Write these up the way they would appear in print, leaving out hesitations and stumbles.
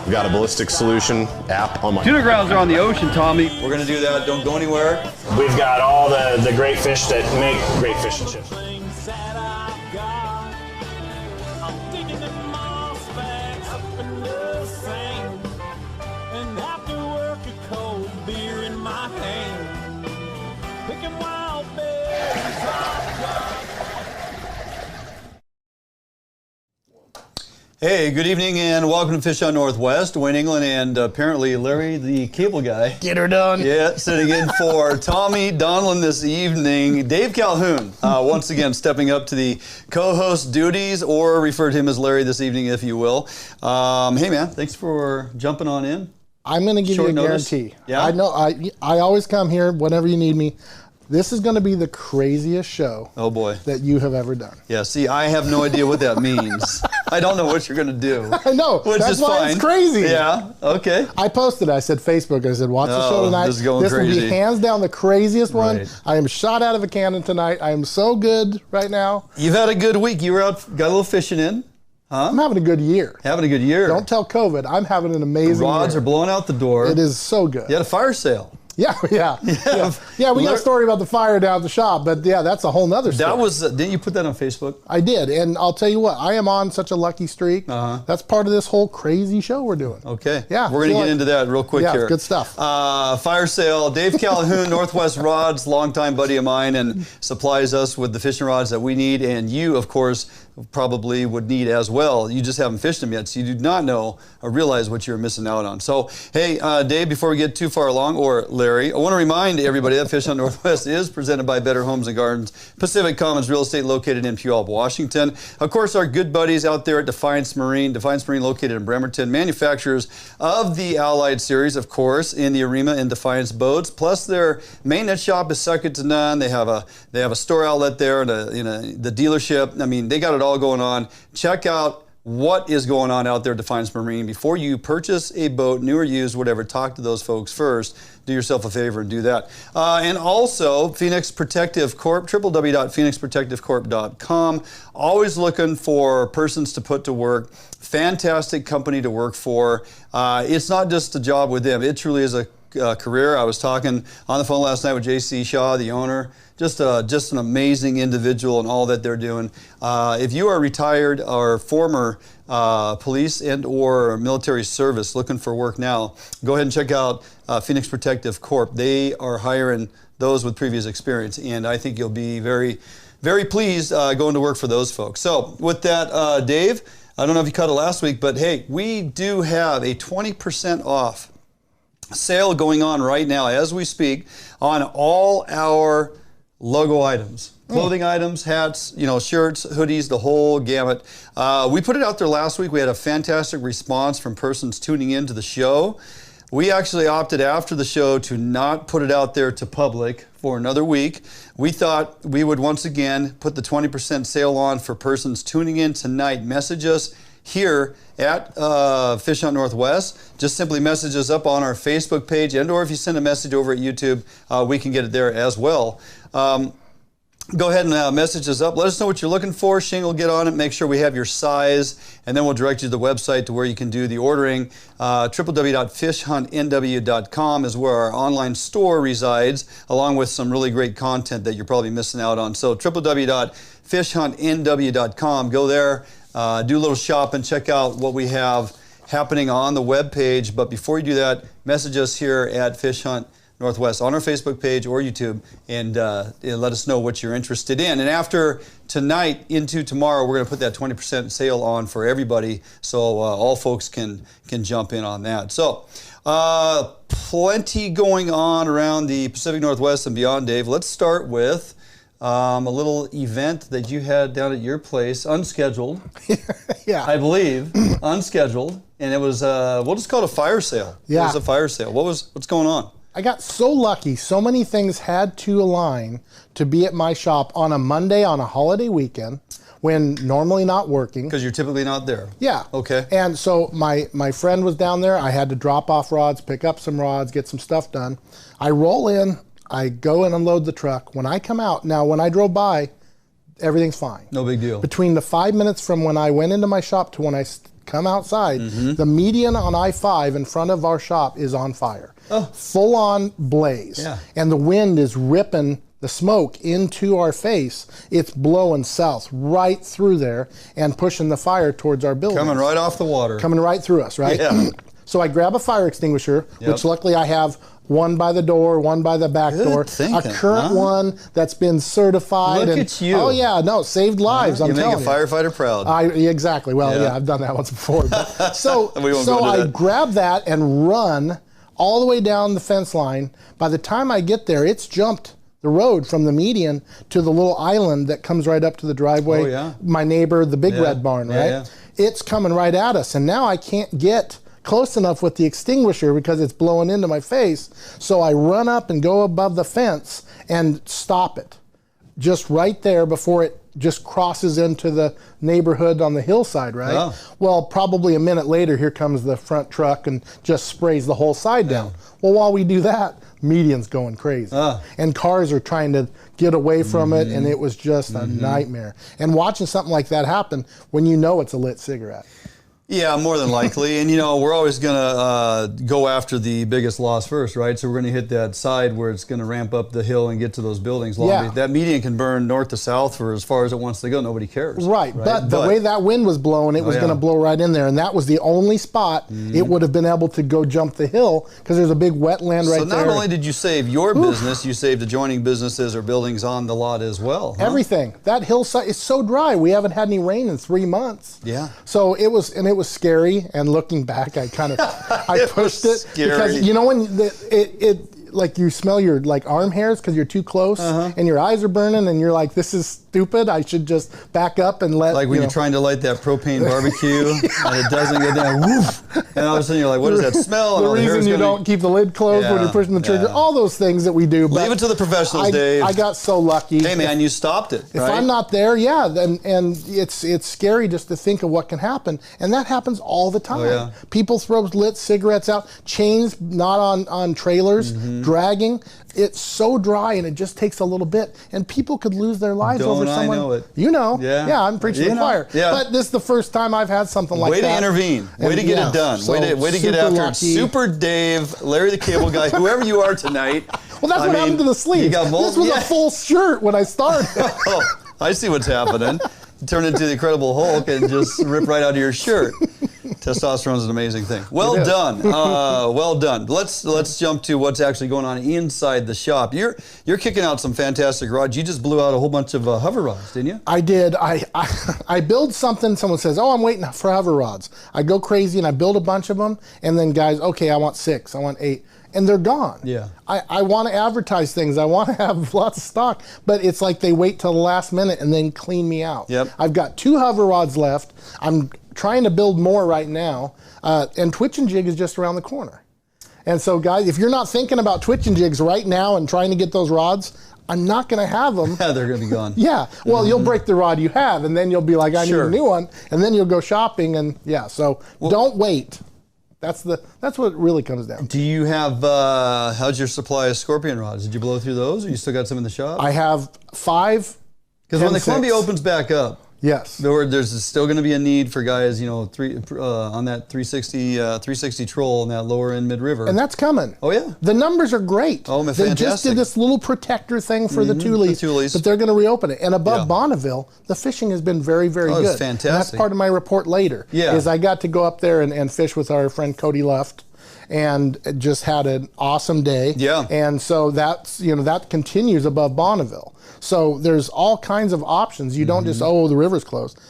We've got a ballistic solution app on my... Tuna grounds are on the ocean, Tommy. We're gonna do that, don't go anywhere. We've got all the great fish that make great fish and chips. Hey, good evening and welcome to Fish on Northwest. Wayne England and apparently Larry, the cable guy. Get her done. Yeah, sitting in for Tommy Donlin this evening. Dave Calhoun, once again, stepping up to the co-host duties, or refer to him as Larry this evening, if you will. Hey, man, thanks for jumping on in. I'm going to give you a guarantee. Yeah? I know. I always come here whenever you need me. This is going to be the craziest show that you have ever done. Yeah, see, I have no idea what that means. I don't know what you're going to do. I know. That's why fine. It's crazy. Yeah, okay. I posted, I said Facebook, I said, watch the show tonight. This is going crazy. Will be hands down the craziest one. Right. I am shot out of a cannon tonight. I am so good right now. You've had a good week. You were out, got a little fishing in. Huh? I'm having a good year. Having a good year. Don't tell COVID. I'm having an amazing Rods year. are blowing out the door. It is so good. You had a fire sale. Yeah. We got a story about the fire down at the shop, but yeah, that's a whole nother story. That was, didn't you put that on Facebook? I did, and I'll tell you what, I am on such a lucky streak. That's part of this whole crazy show we're doing. Okay. Yeah. We're going to get into that real quick here. Yeah, good stuff. Fire sale. Dave Calhoun, Northwest Rods, longtime buddy of mine, and supplies us with the fishing rods that we need, and you, of course, probably would need as well. You just haven't fished them yet, so you do not know or realize what you're missing out on. So, hey, Dave, before we get too far along, or Larry, I want to remind everybody that Fish on Northwest is presented by Better Homes and Gardens, Pacific Commons Real Estate, located in Puyallup, Washington. Of course, our good buddies out there at Defiance Marine located in Bremerton, manufacturers of the Allied series, of course, in the Arima and Defiance boats. Plus, their maintenance shop is second to none. They have a store outlet there, and the dealership. I mean, they got it all going on. Check out what is going on out there at Defiance Marine. Before you purchase a boat, new or used, whatever, talk to those folks first. Do yourself a favor and do that. And also, Phoenix Protective Corp, www.phoenixprotectivecorp.com. Always looking for persons to put to work. Fantastic company to work for. It's not just a job with them. It truly is a career. I was talking on the phone last night with J.C. Shaw, the owner. Just an amazing individual and all that they're doing. If you are retired or former police and or military service looking for work now, go ahead and check out Phoenix Protective Corp. They are hiring those with previous experience, and I think you'll be very, very pleased going to work for those folks. So with that, Dave, I don't know if you caught it last week, but hey, we do have a 20% off sale going on right now as we speak on all our logo items, clothing items, hats, shirts, hoodies, the whole gamut. We put it out there last week. We had a fantastic response from persons tuning into the show. We actually opted after the show to not put it out there to public for another week. We thought we would once again put the 20% sale on for persons tuning in tonight. Message us here at Fish on Northwest. Just simply message us up on our Facebook page, and or if you send a message over at YouTube, we can get it there as well. Go ahead and message us up. Let us know what you're looking for. Shane will get on it, make sure we have your size, and then we'll direct you to the website to where you can do the ordering. www.fishhuntnw.com is where our online store resides, along with some really great content that you're probably missing out on. So www.fishhuntnw.com. Go there, do a little shop, and check out what we have happening on the webpage. But before you do that, message us here at Fish Hunt Northwest on our Facebook page or YouTube, and let us know what you're interested in. And after tonight into tomorrow, we're going to put that 20% sale on for everybody, so all folks can jump in on that. So plenty going on around the Pacific Northwest and beyond, Dave. Let's start with a little event that you had down at your place, unscheduled. Yeah, I believe unscheduled, and it was we'll just call it a fire sale. Yeah, it was a fire sale. What's going on? I got so lucky. So many things had to align to be at my shop on a Monday on a holiday weekend when normally not working. Because you're typically not there. Yeah. Okay. And so my friend was down there. I had to drop off rods, pick up some rods, get some stuff done. I roll in. I go and unload the truck. When I come out, now when I drove by, everything's fine. No big deal. Between the 5 minutes from when I went into my shop to when I come outside, the median on I-5 in front of our shop is on fire. Full on blaze. Yeah. And the wind is ripping the smoke into our face. It's blowing south right through there and pushing the fire towards our building. Coming right off the water. Coming right through us, right? Yeah. So I grab a fire extinguisher, which luckily I have one by the door, one by the back door, thinking, a current one that's been certified. Look at you. Oh yeah, no, saved lives. I'm telling you. You make a firefighter proud. Exactly. Well, yeah, I've done that once before. But, so I grab that and run all the way down the fence line. By the time I get there, it's jumped the road from the median to the little island that comes right up to the driveway. Oh, yeah. My neighbor, the big red barn, right? Yeah. It's coming right at us, and now I can't get close enough with the extinguisher because it's blowing into my face. So I run up and go above the fence and stop it just right there before it just crosses into the neighborhood on the hillside, right? Oh. Well, probably a minute later, here comes the front truck and just sprays the whole side down. Well, while we do that, median's going crazy. And cars are trying to get away from it, and it was just a nightmare. And watching something like that happen when you know it's a lit cigarette. Yeah, more than likely. And, you know, we're always going to go after the biggest loss first, right? So we're going to hit that side where it's going to ramp up the hill and get to those buildings. That median can burn north to south for as far as it wants to go. Nobody cares. Right. But the way that wind was blowing, it was going to blow right in there. And that was the only spot it would have been able to go jump the hill because there's a big wetland right there. So not only did you save your business, you saved adjoining businesses or buildings on the lot as well. Huh? Everything. That hillside is so dry. We haven't had any rain in 3 months. Yeah. So it was, and it was scary. And looking back, I kind of, I pushed it because you know when it like you smell your like arm hairs because you're too close and your eyes are burning and you're like, this is stupid. I should just back up and let. Like when you're trying to light that propane barbecue and it doesn't get down, woof, and all of a sudden you're like, what does that smell? The reason you don't keep the lid closed when you're pushing the trigger, all those things that we do. Leave it to the professionals, Dave. I got so lucky. Hey man, you stopped it. If I'm not there, and it's scary just to think of what can happen, and that happens all the time. Oh, yeah. People throw lit cigarettes out, chains not on trailers, dragging. It's so dry and it just takes a little bit, and people could lose their lives over someone. I know it. You know, yeah, I'm preaching the choir. Yeah. But this is the first time I've had something like that. Way to intervene. Way to get it done. So way to get after it. lucky. Super Dave, Larry the Cable Guy, whoever you are tonight. Well, that's what happened to the sleeves. This was a full shirt when I started. Oh, I see what's happening. Turn into the Incredible Hulk and just rip right out of your shirt. Testosterone is an amazing thing. Well done. Well done. Let's jump to what's actually going on inside the shop. You're kicking out some fantastic rods. You just blew out a whole bunch of hover rods, didn't you? I did. I build something. Someone says, "Oh, I'm waiting for hover rods." I go crazy and I build a bunch of them, and then guys, okay, I want 6. I want 8. And they're gone. Yeah. I want to advertise things. I want to have lots of stock, but it's like they wait till the last minute and then clean me out. Yep. I've got 2 hover rods left. I'm trying to build more right now, and Twitch and Jig is just around the corner. And so, guys, if you're not thinking about Twitch and Jigs right now and trying to get those rods, I'm not going to have them. They're going to be gone. Yeah. Well, you'll break the rod you have, and then you'll be like, I need a new one, and then you'll go shopping, and so don't wait. That's what it really comes down to. Do you have, how's your supply of scorpion rods? Did you blow through those, or you still got some in the shop? I have 5. Because when the Columbia opens back up, yes, there's still going to be a need for guys, you know, on that 360 troll in that lower end mid-river. And that's coming. Oh, yeah. The numbers are great. Oh, fantastic. They just did this little protector thing for the Tules, but they're going to reopen it. And above Bonneville, the fishing has been very, very good. It's fantastic. And that's part of my report later. Yeah. Is I got to go up there and fish with our friend Cody Luft, and just had an awesome day. Yeah. And so that's, that continues above Bonneville. So there's all kinds of options. You don't just, the river's closed.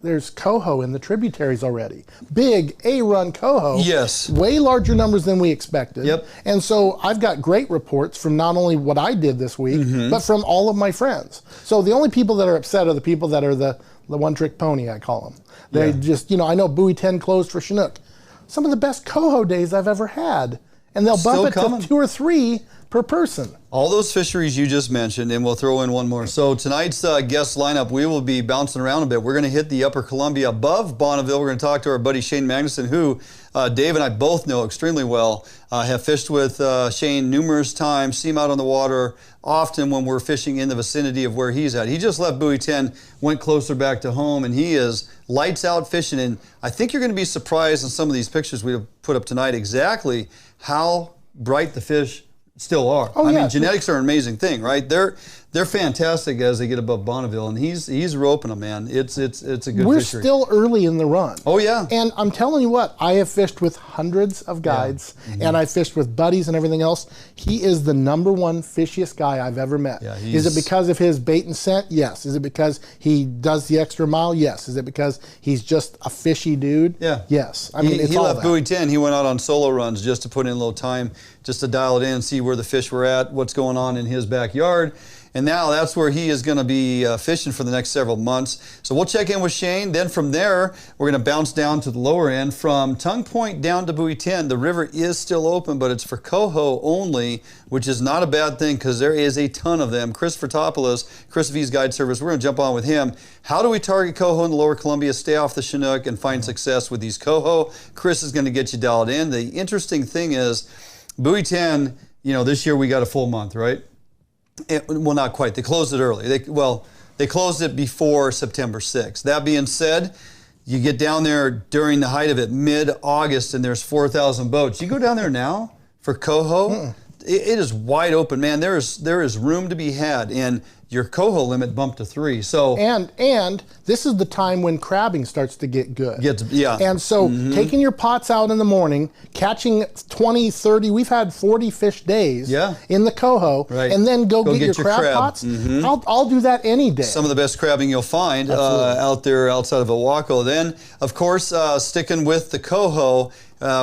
There's Coho in the tributaries already. Big A-run Coho. Yes. Way larger numbers than we expected. Yep. And so I've got great reports from not only what I did this week, but from all of my friends. So the only people that are upset are the people that are the one-trick pony, I call them. They just, I know Buoy 10 closed for Chinook. Some of the best Coho days I've ever had. And they'll bump it to 2 or 3 per person. All those fisheries you just mentioned, and we'll throw in one more. So tonight's guest lineup, we will be bouncing around a bit. We're going to hit the Upper Columbia above Bonneville. We're going to talk to our buddy Shane Magnuson, who Dave and I both know extremely well. Have fished with Shane numerous times, see him out on the water often when we're fishing in the vicinity of where he's at. He just left Buoy 10, went closer back to home, and he is lights out fishing. And I think you're going to be surprised in some of these pictures we have put up tonight exactly how bright the fish still are. Oh, I yeah. mean, genetics are an amazing thing, right? They're fantastic as they get above Bonneville, and he's roping them, man. It's a good We're fishery. still early in the run. Oh, yeah. And I'm telling you what, I have fished with hundreds of guides, and I fished with buddies and everything else. He is the #1 fishiest guy I've ever met. Yeah, is it because of his bait and scent? Yes. Is it because he does the extra mile? Yes. Is it because he's just a fishy dude? Yeah. Yes. I mean, it's he all left that. Buoy 10. He went out on solo runs just to put in a little time, just to dial it in, see where the fish were at, what's going on in his backyard. And now that's where he is going to be fishing for the next several months. So we'll check in with Shane. Then from there, we're going to bounce down to the lower end. From Tongue Point down to Buoy 10, the river is still open, but it's for coho only, which is not a bad thing because there is a ton of them. Chris Fertopoulos, Chris V's Guide Service, we're going to jump on with him. How do we target coho in the lower Columbia, stay off the Chinook, and find success with these coho? Chris is going to get you dialed in. The interesting thing is, Buoy 10, this year we got a full month, right? Well, not quite. They closed it early. They closed it before September 6th. That being said, you get down there during the height of it, mid-August, and there's 4,000 boats. You go down there now for coho, it is wide open, man. There is room to be had, and your coho limit bumped to 3. So and this is the time when crabbing starts to get good. Yeah. And so taking your pots out in the morning, catching 20, 30, we've had 40 fish days in the coho, Right. and then go get your crab pots. I'll do that any day. Some of the best crabbing you'll find out there outside of Oahu. Then, of course, sticking with the coho,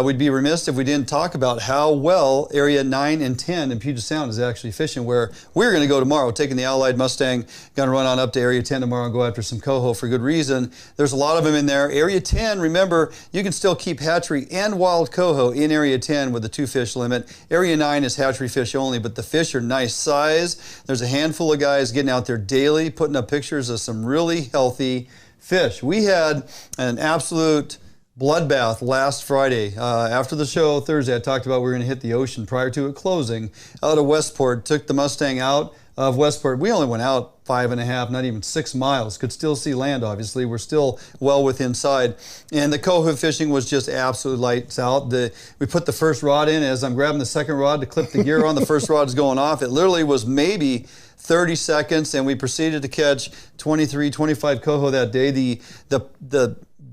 we'd be remiss if we didn't talk about how well Area 9 and 10 in Puget Sound is actually fishing, where we're going to go tomorrow, taking the Allied Mustang, going to run on up to Area 10 tomorrow and go after some coho for good reason. There's a lot of them in there. Area 10, remember, you can still keep hatchery and wild coho in Area 10 with the 2 fish limit. Area 9 is hatchery fish only, but the fish are nice size. There's a handful of guys getting out there daily, putting up pictures of some really healthy fish. We had an absolute bloodbath last Friday. After the show Thursday, I talked about we were going to hit the ocean prior to it closing out of Westport. Took the Mustang out of Westport. We only went out 5.5, not even 6 miles. Could still see land, obviously. We're still well within sight. And the coho fishing was just absolute lights out. We put the first rod in. As I'm grabbing the second rod to clip the gear on, the first rod is going off. It literally was maybe 30 seconds, and we proceeded to catch 23, 25 coho that day.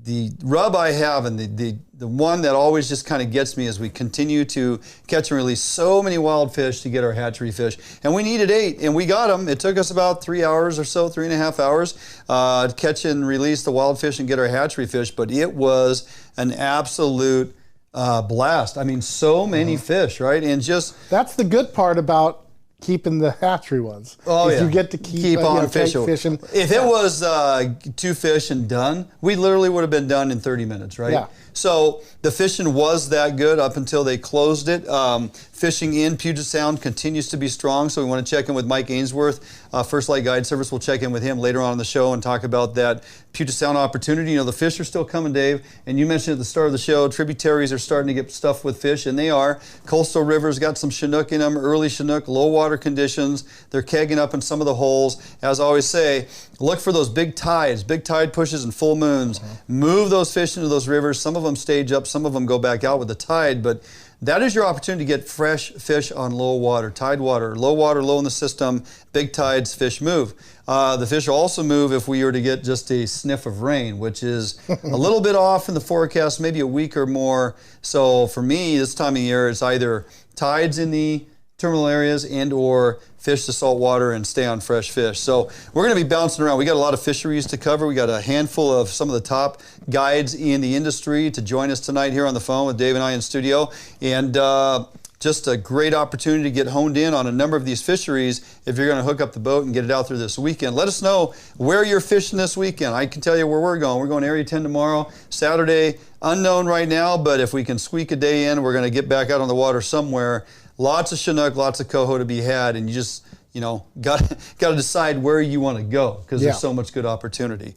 The rub I have, and the one that always just kind of gets me, as we continue to catch and release so many wild fish to get our hatchery fish. And we needed 8, and we got them. It took us about 3 hours or so, 3.5 hours, to catch and release the wild fish and get our hatchery fish. But it was an absolute blast. I mean, so many fish, right? And just... That's the good part about keeping the hatchery ones. Oh, yeah. You get to keep on fishing. If it was 2 fish and done, we literally would have been done in 30 minutes, right? Yeah. So the fishing was that good up until they closed it. Fishing in Puget Sound continues to be strong, so we want to check in with Mike Ainsworth, First Light Guide Service. We'll check in with him later on in the show and talk about that Puget Sound opportunity. The fish are still coming, Dave, and you mentioned at the start of the show, tributaries are starting to get stuffed with fish, and they are. Coastal rivers got some Chinook in them, early Chinook, low water conditions. They're kegging up in some of the holes. As I always say, look for those big tides, big tide pushes and full moons. Move those fish into those rivers. Some of them stage up, some of them go back out with the tide, but that is your opportunity to get fresh fish on low water, tide water, low in the system, big tides, fish move. The fish will also move if we were to get just a sniff of rain, which is a little bit off in the forecast, maybe a week or more. So for me, this time of year, it's either tides in the terminal areas and or fish to salt water and stay on fresh fish. So we're going to be bouncing around. We got a lot of fisheries to cover. We got a handful of some of the top guides in the industry to join us tonight here on the phone with Dave and I in studio. And just a great opportunity to get honed in on a number of these fisheries if you're going to hook up the boat and get it out there this weekend. Let us know where you're fishing this weekend. I can tell you where we're going. We're going Area 10 tomorrow. Saturday, unknown right now, but if we can squeak a day in, we're going to get back out on the water somewhere. lots of Chinook, lots of Coho to be had, and you just, got to decide where you want to go because there's so much good opportunity.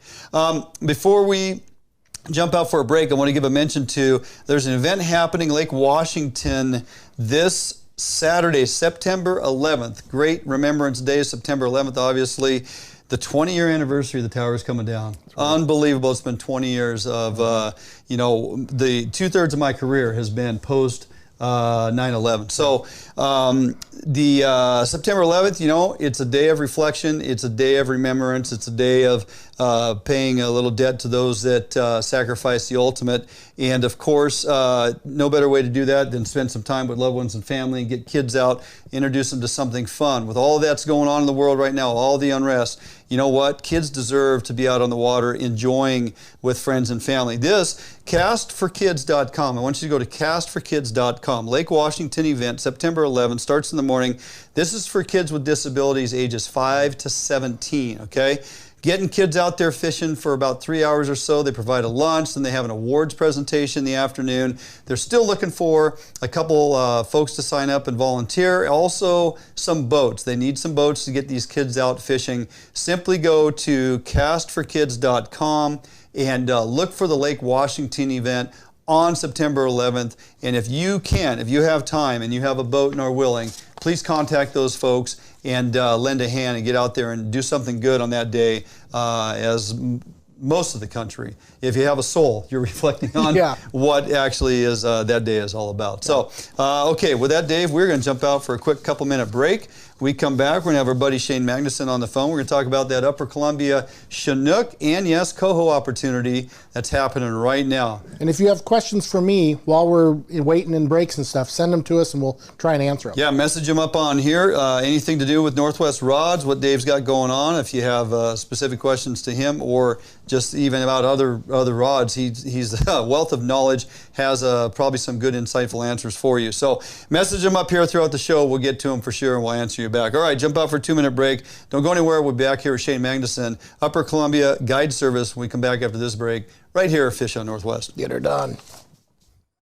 Before we jump out for a break, I want to give a mention to, there's an event happening Lake Washington this Saturday, September 11th. Great Remembrance Day, September 11th, obviously. The 20-year anniversary of the towers coming down. Right. Unbelievable. It's been 20 years of, the 2/3 of my career has been post 9/11. So the September 11th, it's a day of reflection. It's a day of remembrance. It's a day of paying a little debt to those that sacrificed the ultimate. And of course, no better way to do that than spend some time with loved ones and family and get kids out, introduce them to something fun. With all that's going on in the world right now, all the unrest, you know what? Kids deserve to be out on the water enjoying with friends and family. This, castforkids.com. I want you to go to castforkids.com. Lake Washington event, September 11th, starts in the morning. This is for kids with disabilities ages 5 to 17, okay? Getting kids out there fishing for about 3 hours or so. They provide a lunch, then they have an awards presentation in the afternoon. They're still looking for a couple folks to sign up and volunteer. Also, some boats. They need some boats to get these kids out fishing. Simply go to castforkids.com and look for the Lake Washington event on September 11th. And if you have time and you have a boat and are willing, please contact those folks and lend a hand and get out there and do something good on that day, as most of the country. If you have a soul, you're reflecting on what actually is that day is all about. So, okay, with that, Dave, we're going to jump out for a quick couple-minute break. We come back, we're going to have our buddy Shane Magnuson on the phone. We're going to talk about that Upper Columbia Chinook and, yes, Coho opportunity that's happening right now. And if you have questions for me while we're waiting in breaks and stuff, send them to us and we'll try and answer them. Yeah, message them up on here. Anything to do with Northwest Rods, what Dave's got going on, if you have specific questions to him or just even about other rods, he's a wealth of knowledge, has probably some good insightful answers for you. So message him up here throughout the show. We'll get to him for sure and we'll answer you back. All right, jump out for a 2-minute break. Don't go anywhere. We'll be back here with Shane Magnuson, Upper Columbia Guide Service. When we come back after this break, right here at Fish on Northwest. Get her done.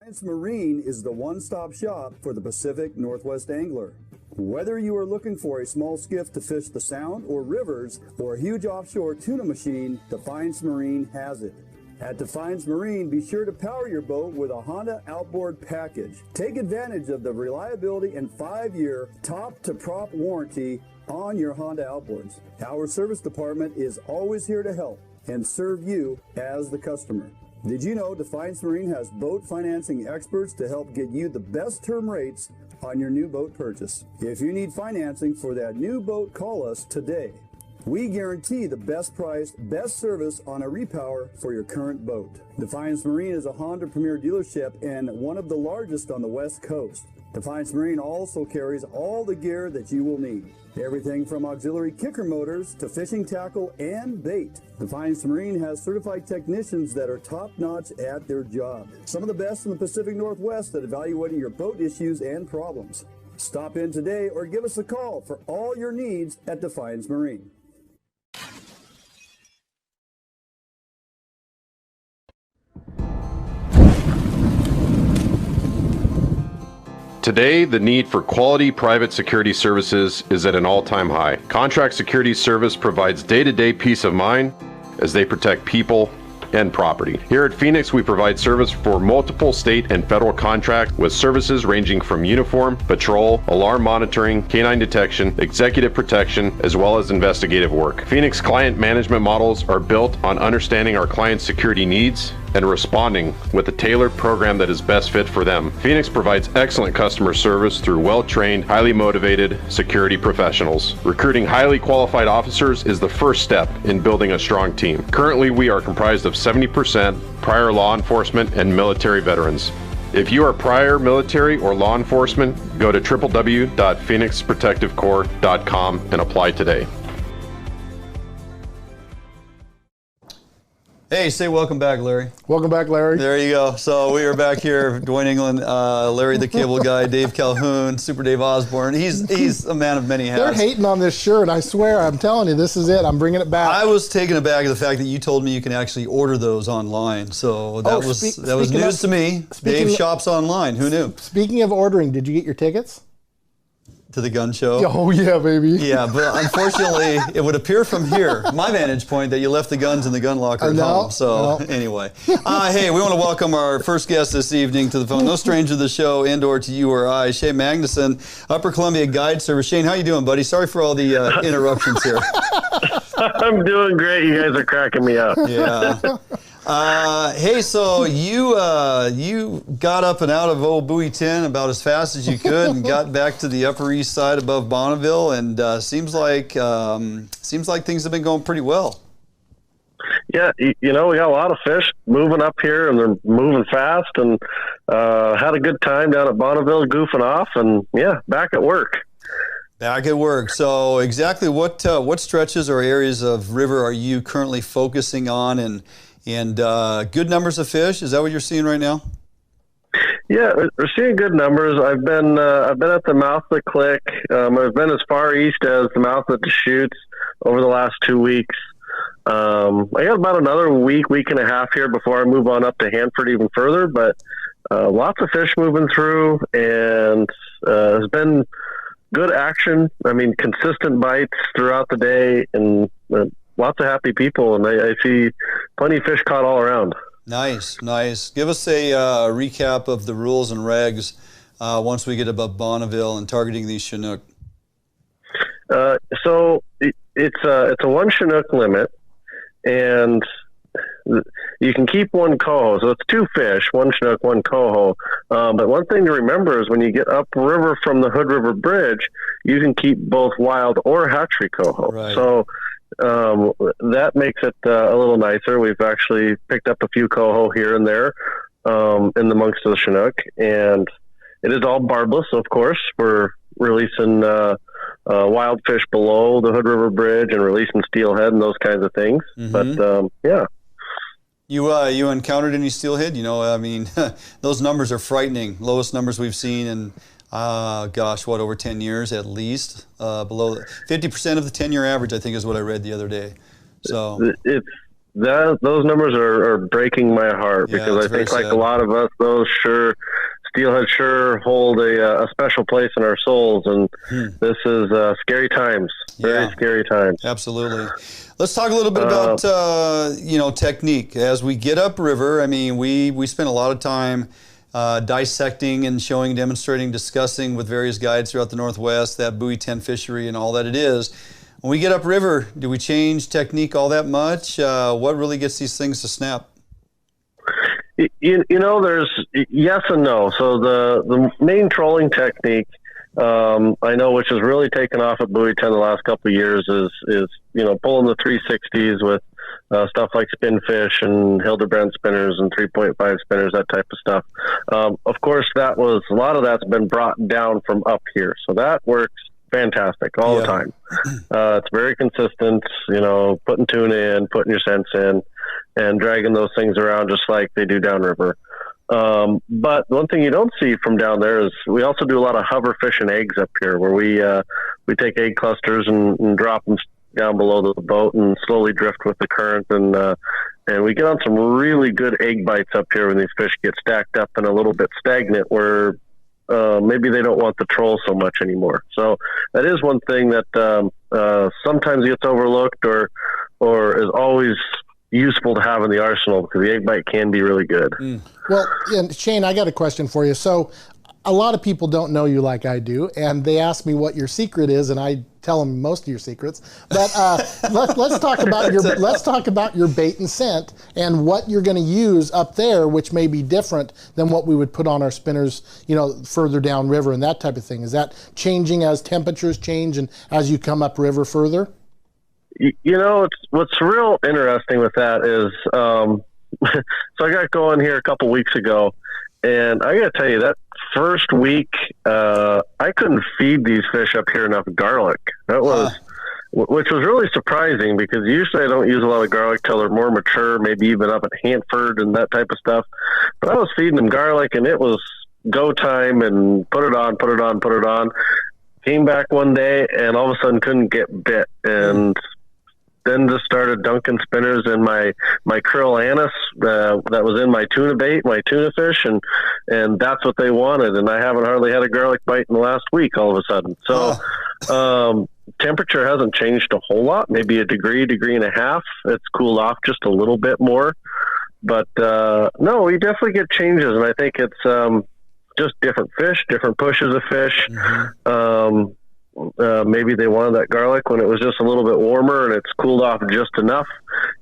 Alliance Marine is the one-stop shop for the Pacific Northwest angler. Whether you are looking for a small skiff to fish the Sound or rivers or a huge offshore tuna machine, Defiance Marine has it. At Defiance Marine, be sure to power your boat with a Honda outboard package. Take advantage of the reliability and 5-year top-to-prop warranty on your Honda outboards. Our service department is always here to help and serve you as the customer. Did you know Defiance Marine has boat financing experts to help get you the best term rates on your new boat purchase? If you need financing for that new boat, call us today. We guarantee the best price, best service on a repower for your current boat. Defiance Marine is a Honda Premier dealership and one of the largest on the West Coast. Defiance Marine also carries all the gear that you will need. Everything from auxiliary kicker motors to fishing tackle and bait. Defiance Marine has certified technicians that are top-notch at their job. Some of the best in the Pacific Northwest at evaluating your boat issues and problems. Stop in today or give us a call for all your needs at Defiance Marine. Today, the need for quality private security services is at an all-time high. Contract Security Service provides day-to-day peace of mind as they protect people and property. Here at Phoenix, we provide service for multiple state and federal contracts with services ranging from uniform, patrol, alarm monitoring, canine detection, executive protection, as well as investigative work. Phoenix client management models are built on understanding our clients' security needs and responding with a tailored program that is best fit for them. Phoenix provides excellent customer service through well-trained, highly motivated security professionals. Recruiting highly qualified officers is the first step in building a strong team. Currently, we are comprised of 70% prior law enforcement and military veterans. If you are prior military or law enforcement, go to www.phoenixprotectivecorps.com and apply today. Hey, say welcome back, Larry. Welcome back, Larry. There you go. So we are back here, Dwayne England, Larry the Cable Guy, Dave Calhoun, Super Dave Osborne. He's a man of many hats. They're hating on this shirt. I swear, I'm telling you, this is it. I'm bringing it back. I was taken aback at the fact that you told me you can actually order those online. So that was news to me. Dave shops online. Who knew? Speaking of ordering, did you get your tickets? to the gun show? Oh, yeah, baby. Yeah, but unfortunately, it would appear from here, my vantage point, that you left the guns in the gun locker at home. So anyway, hey, we want to welcome our first guest this evening to the phone. No stranger to the show, and/or to you or I, Shane Magnuson, Upper Columbia Guide Service. Shane, how you doing, buddy? Sorry for all the interruptions here. I'm doing great. You guys are cracking me up. Yeah. Hey, so you got up and out of old Buoy 10 about as fast as you could and got back to the Upper East Side above Bonneville, and seems like things have been going pretty well. Yeah, we got a lot of fish moving up here, and they're moving fast, and had a good time down at Bonneville goofing off, and yeah, back at work. Back at work. So exactly what stretches or areas of river are you currently focusing on, and good numbers of fish? Is that what you're seeing right now? Yeah, we're seeing good numbers. I've been at the mouth of the Click. I've been as far east as the mouth of the Deschutes over the last 2 weeks. I got about another week and a half here before I move on up to Hanford even further, but lots of fish moving through, and it's been good action. I mean, consistent bites throughout the day, and lots of happy people, and I see plenty of fish caught all around. Nice. Give us a recap of the rules and regs once we get above Bonneville and targeting these Chinook. So it's a one Chinook limit, and you can keep one Coho. So it's 2 fish, 1 Chinook, 1 Coho. But one thing to remember is when you get upriver from the Hood River Bridge, you can keep both wild or hatchery Coho. Right. So that makes it a little nicer. We've actually picked up a few Coho here and there in amongst the Chinook, and it is all barbless, of course. We're releasing wild fish below the Hood River Bridge and releasing steelhead and those kinds of things. Mm-hmm. But yeah. You encountered any steelhead? I mean, those numbers are frightening. Lowest numbers we've seen in, over 10 years at least. Below 50% of the 10-year average, I think, is what I read the other day. So those numbers are breaking my heart, because I think, like a lot of us, those steelhead sure hold a special place in our souls, and this is scary times. Very scary times. Absolutely. Let's talk a little bit about technique as we get upriver. I mean, we spend a lot of time dissecting and showing, demonstrating, discussing with various guides throughout the Northwest that Buoy 10 fishery and all that it is. When we get upriver, do we change technique all that much? What really gets these things to snap? There's yes and no. So the main trolling technique, I know, which has really taken off at Buoy 10 the last couple of years, is pulling the 360s with stuff like spinfish and Hildebrand spinners and 3.5 spinners, that type of stuff. Of course, a lot of that's been brought down from up here, so that works fantastic all the time. It's very consistent, putting tuna in, putting your scents in, and dragging those things around just like they do downriver. But one thing you don't see from down there is we also do a lot of hover fish and eggs up here, where we take egg clusters and drop them down below the boat and slowly drift with the current, and we get on some really good egg bites up here when these fish get stacked up and a little bit stagnant, where maybe they don't want the troll so much anymore. So that is one thing that sometimes gets overlooked or is always useful to have in the arsenal, because the egg bite can be really good. Well, and Shane, I got a question for you. So a lot of people don't know you like I do, and they ask me what your secret is, and I tell them most of your secrets. But let's talk about your bait and scent and what you're going to use up there, which may be different than what we would put on our spinners, further down river and that type of thing. Is that changing as temperatures change and as you come up river further? What's real interesting with that is, so I got going here a couple weeks ago, and I got to tell you, that first week, I couldn't feed these fish up here enough garlic. Which was really surprising, because usually I don't use a lot of garlic till they're more mature, maybe even up at Hanford and that type of stuff. But I was feeding them garlic, and it was go time, and put it on. Came back one day, and all of a sudden couldn't get bit, and then just started dunking spinners in my krill anise that was in my tuna bait, my tuna fish, and that's what they wanted. And I haven't hardly had a garlic bite in the last week all of a sudden. So temperature hasn't changed a whole lot, maybe a degree and a half. It's cooled off just a little bit more. But no, we definitely get changes, and I think it's just different fish, different pushes of fish. Maybe they wanted that garlic when it was just a little bit warmer and it's cooled off just enough.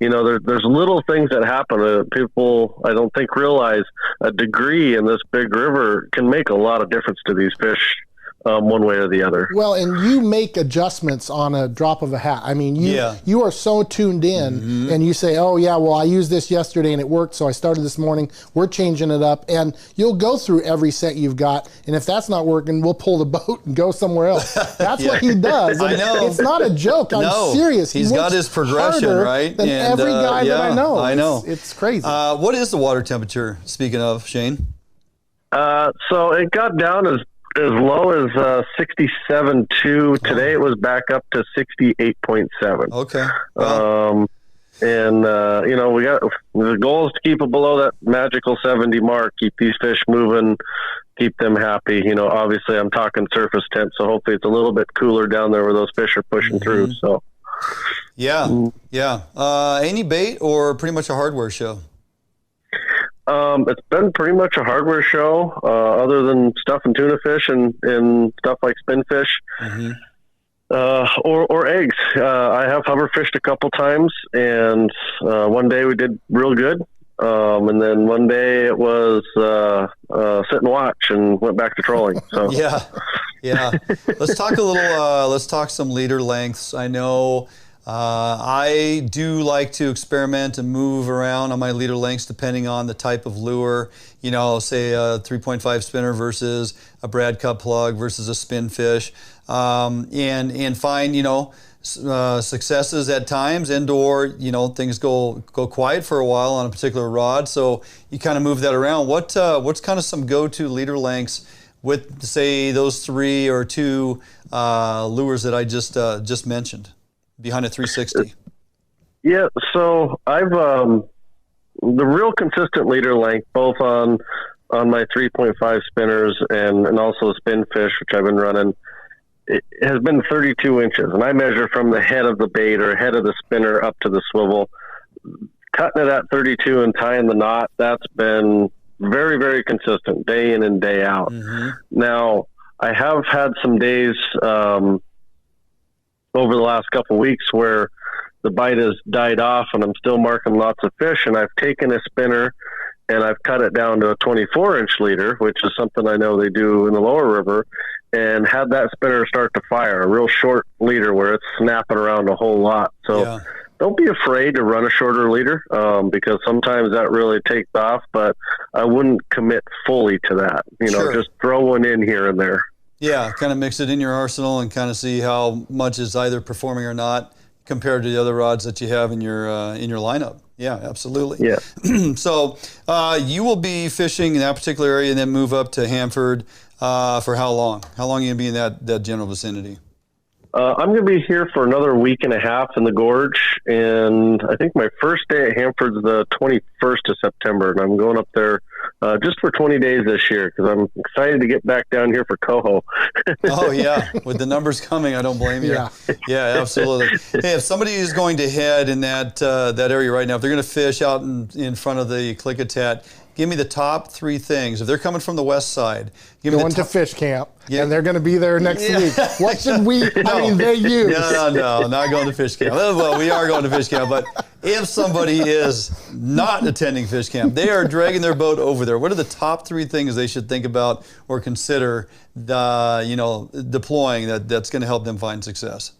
There's little things that happen. People, I don't think, realize a degree in this big river can make a lot of difference to these fish. One way or the other. Well, and you make adjustments on a drop of a hat. I mean, you are so tuned in, and you say, oh, yeah, well, I used this yesterday and it worked, so I started this morning. We're changing it up. And you'll go through every set you've got, and if that's not working, we'll pull the boat and go somewhere else. That's what he does. I know. It's not a joke. I'm serious. He's got his progression, right? Than every guy that I know. I know. It's crazy. What is the water temperature, speaking of, Shane? So it got down as low as 67.2. Today it was back up to 68.7. Okay. We got the goal is to keep it below that magical 70 mark. Keep these fish moving, keep them happy. Obviously I'm talking surface temp, so hopefully it's a little bit cooler down there where those fish are pushing through. So yeah. Any bait or pretty much a hardware show? It's been pretty much a hardware show, other than stuff and tuna fish and stuff like spinfish, or eggs. I have hover fished a couple times, and one day we did real good. And then one day it was sit and watch and went back to trolling. So yeah. Let's talk a little. Let's talk some leader lengths. I know. I do like to experiment and move around on my leader lengths depending on the type of lure. Say a 3.5 spinner versus a Brad Cup plug versus a spin fish, and find successes at times, and/or things go quiet for a while on a particular rod. So you kind of move that around. What's kind of some go-to leader lengths with, say, those 3 or 2 lures that I just mentioned behind a 360? Yeah, so I've the real consistent leader length, both on my 3.5 spinners and also spin fish, which I've been running, it has been 32 inches. And I measure from the head of the bait or head of the spinner up to the swivel. Cutting it at 32 and tying the knot, that's been very, very consistent, day in and day out. Now, I have had some days over the last couple of weeks where the bite has died off and I'm still marking lots of fish, and I've taken a spinner and I've cut it down to a 24-inch leader, which is something I know they do in the lower river, and had that spinner start to fire, a real short leader where it's snapping around a whole lot. So don't be afraid to run a shorter leader, because sometimes that really takes off, but I wouldn't commit fully to that. Just throw one in here and there. Yeah, kind of mix it in your arsenal and kind of see how much is either performing or not compared to the other rods that you have in your lineup. Yeah, absolutely. Yeah. So you will be fishing in that particular area and then move up to Hanford for how long? How long are you going to be in that general vicinity? I'm going to be here for another week and a half in the gorge, and I think my first day at Hanford's the 21st of September, and I'm going up there just for 20 days this year because I'm excited to get back down here for Coho. Oh, yeah. With the numbers coming, I don't blame you. Yeah, absolutely. Hey, if somebody is going to head in that area right now, if they're going to fish out in front of the Klickitat, give me the top 3 things. If they're coming from the west side, give me going to fish camp, and they're going to be there next week. What should we? They use. No, not going to fish camp. Well, we are going to fish camp, but if somebody is not attending fish camp, they are dragging their boat over there. What are the top 3 things they should think about or consider, deploying that's going to help them find success?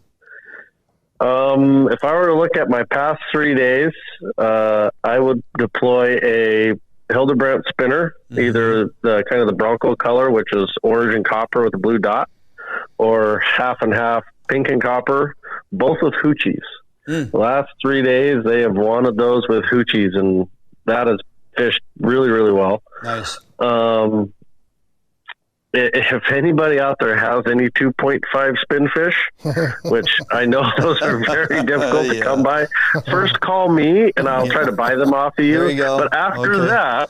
If I were to look at my past 3 days, I would deploy a Hildebrandt spinner, either the kind of the Bronco color, which is orange and copper with a blue dot, or half and half pink and copper, both with hoochies. The last 3 days, they have wanted those with hoochies, and that has fished really, really well. Nice. If anybody out there has any 2.5 spinfish, which I know those are very difficult to come by, first call me and I'll try to buy them off of you. There you go. But after that,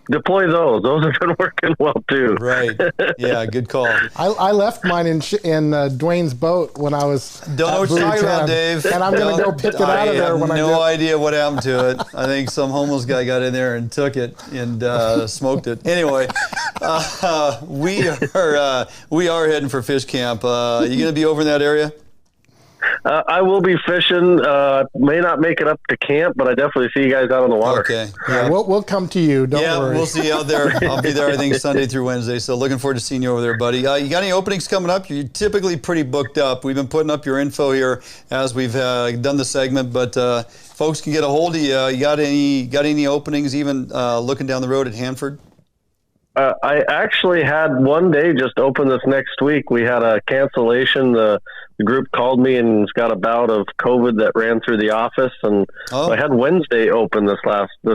deploy those. Those have been working well too. Right. Yeah, good call. I left mine in Dwayne's boat when I was. Don't know what you're talking about, Dave. And I'm going to go pick it out of there when I have no idea what happened to it. I think some homeless guy got in there and took it and smoked it. Anyway, we are heading for fish camp. You going to be over in that area? I will be fishing. May not make it up to camp, but I definitely see you guys out on the water. Okay. Yeah, we'll come to you. Don't worry. Yeah, we'll see you out there. I'll be there, I think, Sunday through Wednesday. So looking forward to seeing you over there, buddy. You got any openings coming up? You're typically pretty booked up. We've been putting up your info here as we've done the segment, but folks can get a hold of you. You got any openings even looking down the road at Hanford? I actually had one day just open this next week. We had a cancellation. The group called me and has got a bout of COVID that ran through the office, and I had Wednesday open this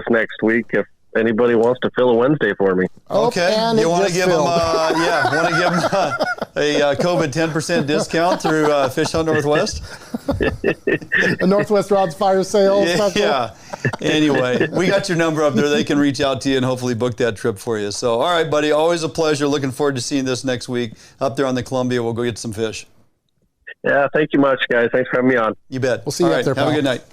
next week. If anybody wants to fill a Wednesday for me. Okay, you want to give them a COVID 10% discount through Fish Hunt Northwest? A Northwest Rods Fire Sale special. Yeah. Anyway, we got your number up there. They can reach out to you and hopefully book that trip for you. So, all right, buddy, always a pleasure. Looking forward to seeing this next week up there on the Columbia. We'll go get some fish. Yeah, thank you much, guys. Thanks for having me on. You bet. We'll see you out there, Have pal. a good night.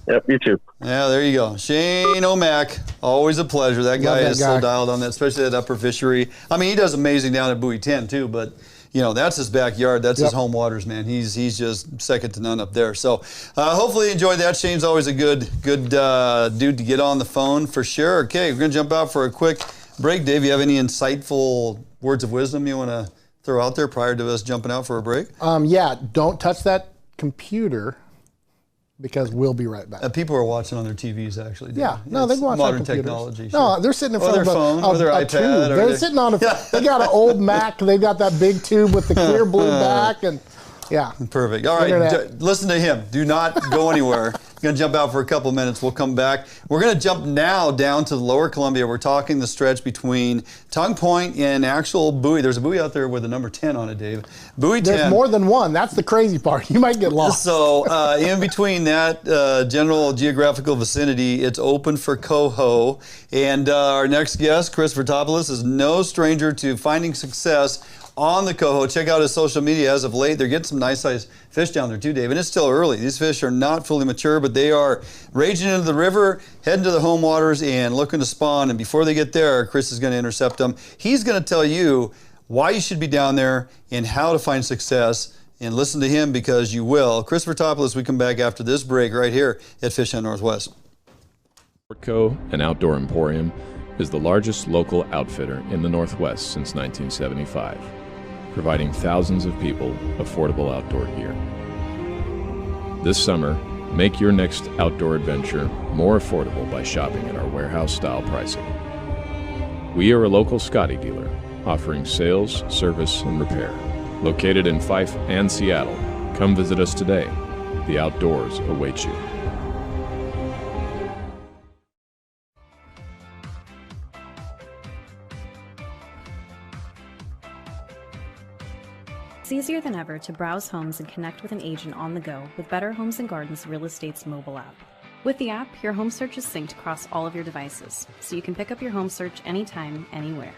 Yep, you too. Yeah, there you go. Shane O'Mac, always a pleasure. That guy is so dialed on that, especially that upper fishery. I mean, he does amazing down at Buoy 10 too, but you know, that's his backyard. That's his home waters, man. He's just second to none up there. So hopefully you enjoyed that. Shane's always a good dude to get on the phone for sure. Okay, we're going to jump out for a quick break. Dave, you have any insightful words of wisdom you want to throw out there prior to us jumping out for a break? Yeah, don't touch that computer because we'll be right back. People are watching on their TVs, actually. Yeah, no, they can watch on modern computers. technology. No, they're sitting in front their of phone, or their iPad. tube. They're sitting on they got an old Mac. They got that big tube with the clear blue back, and yeah. Perfect. All right, listen to him. Do not go anywhere. Going to jump out for a couple minutes. We'll come back. We're going to jump now down to the lower Columbia. We're talking the stretch between Tongue Point and actual buoy. There's a buoy out there with a number 10 on it, Dave. Buoy 10. There's more than one. That's the crazy part. You might get lost. So in between that general geographical vicinity, it's open for Coho. And our next guest, Chris Fertopoulos, is no stranger to finding success on the Coho. Check out his social media as of late. They're getting some nice sized fish down there too, Dave. And it's still early. These fish are not fully mature, but they are raging into the river, heading to the home waters and looking to spawn. And before they get there, Chris is going to intercept them. He's going to tell you why you should be down there and how to find success. And listen to him because you will. Chris Fertopoulos, we come back after this break right here at Fish Hunt Northwest. Co, an outdoor emporium, is the largest local outfitter in the Northwest since 1975. Providing thousands of people affordable outdoor gear. This summer, make your next outdoor adventure more affordable by shopping at our warehouse-style pricing. We are a local Scotty dealer, offering sales, service, and repair. Located in Fife and Seattle, come visit us today. The outdoors await you. It's easier than ever to browse homes and connect with an agent on the go with Better Homes and Gardens Real Estate's mobile app. With the app, your home search is synced across all of your devices, so you can pick up your home search anytime, anywhere.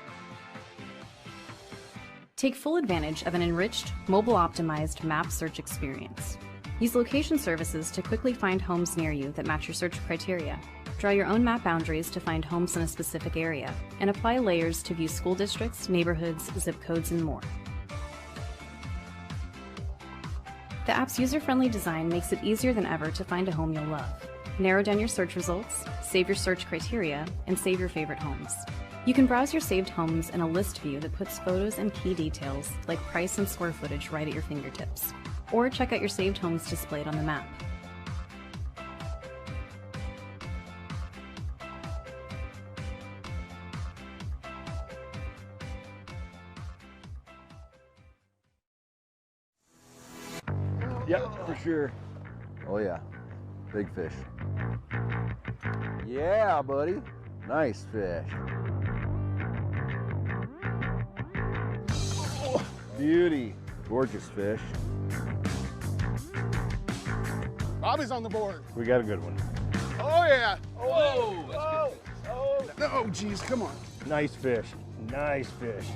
Take full advantage of an enriched, mobile-optimized map search experience. Use location services to quickly find homes near you that match your search criteria. Draw your own map boundaries to find homes in a specific area, and apply layers to view school districts, neighborhoods, zip codes, and more. The app's user-friendly design makes it easier than ever to find a home you'll love. Narrow down your search results, save your search criteria, and save your favorite homes. You can browse your saved homes in a list view that puts photos and key details like price and square footage right at your fingertips. Or check out your saved homes displayed on the map. Yep, for sure. Oh yeah, big fish. Yeah, buddy. Nice fish. Beauty. Gorgeous fish. Bobby's on the board. We got a good one. Oh, yeah. Oh, no, geez, come on. Nice fish. Nice fish.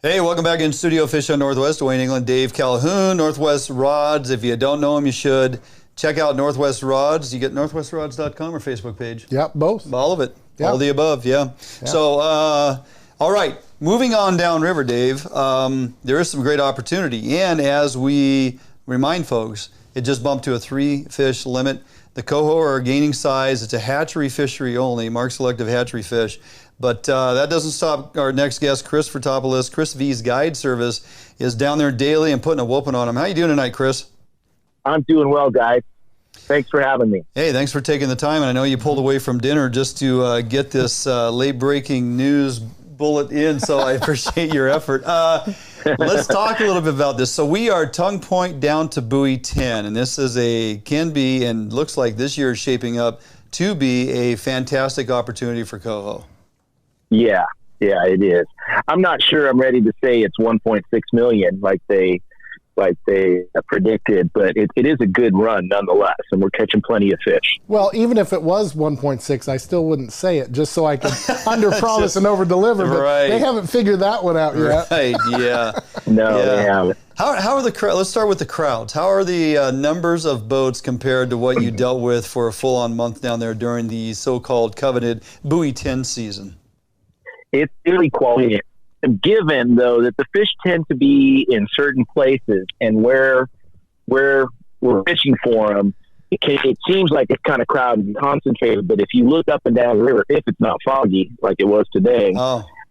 Hey, welcome back in studio. Fish on Northwest. Dwayne England, Dave Calhoun, Northwest Rods. If you don't know him, you should check out Northwest Rods. You get northwestrods.com or Facebook page? Yep, both. All of it. Yep. All the above, yeah. So, all right, moving on downriver, Dave. There is some great opportunity. And as we remind folks, it just bumped to a 3-fish limit. The Coho are gaining size. It's a hatchery fishery only, marked selective hatchery fish. But that doesn't stop our next guest, Chris Fertopoulos. Chris V's Guide Service is down there daily and putting a whooping on him. How you doing tonight, Chris? I'm doing well, guys. Thanks for having me. Hey, thanks for taking the time. And I know you pulled away from dinner just to get this late-breaking news bullet in, so I appreciate your effort. Let's talk a little bit about this. So we are tongue point down to buoy 10, and this is can be and looks like this year is shaping up to be a fantastic opportunity for Coho. Yeah, it is. I'm not sure I'm ready to say it's 1.6 million like they predicted, but it is a good run nonetheless, and we're catching plenty of fish. Well, even if it was 1.6, I still wouldn't say it just so I could under-promise and over-deliver, but they haven't figured that one out yet. Right, yeah. No, they haven't. How are the crowds? Let's start with the crowds. How are the numbers of boats compared to what you dealt with for a full-on month down there during the so-called coveted buoy 10 season? It's really quality. Given, though, that the fish tend to be in certain places and where we're fishing for them, it seems like it's kind of crowded and concentrated. But if you look up and down the river, if it's not foggy like it was today,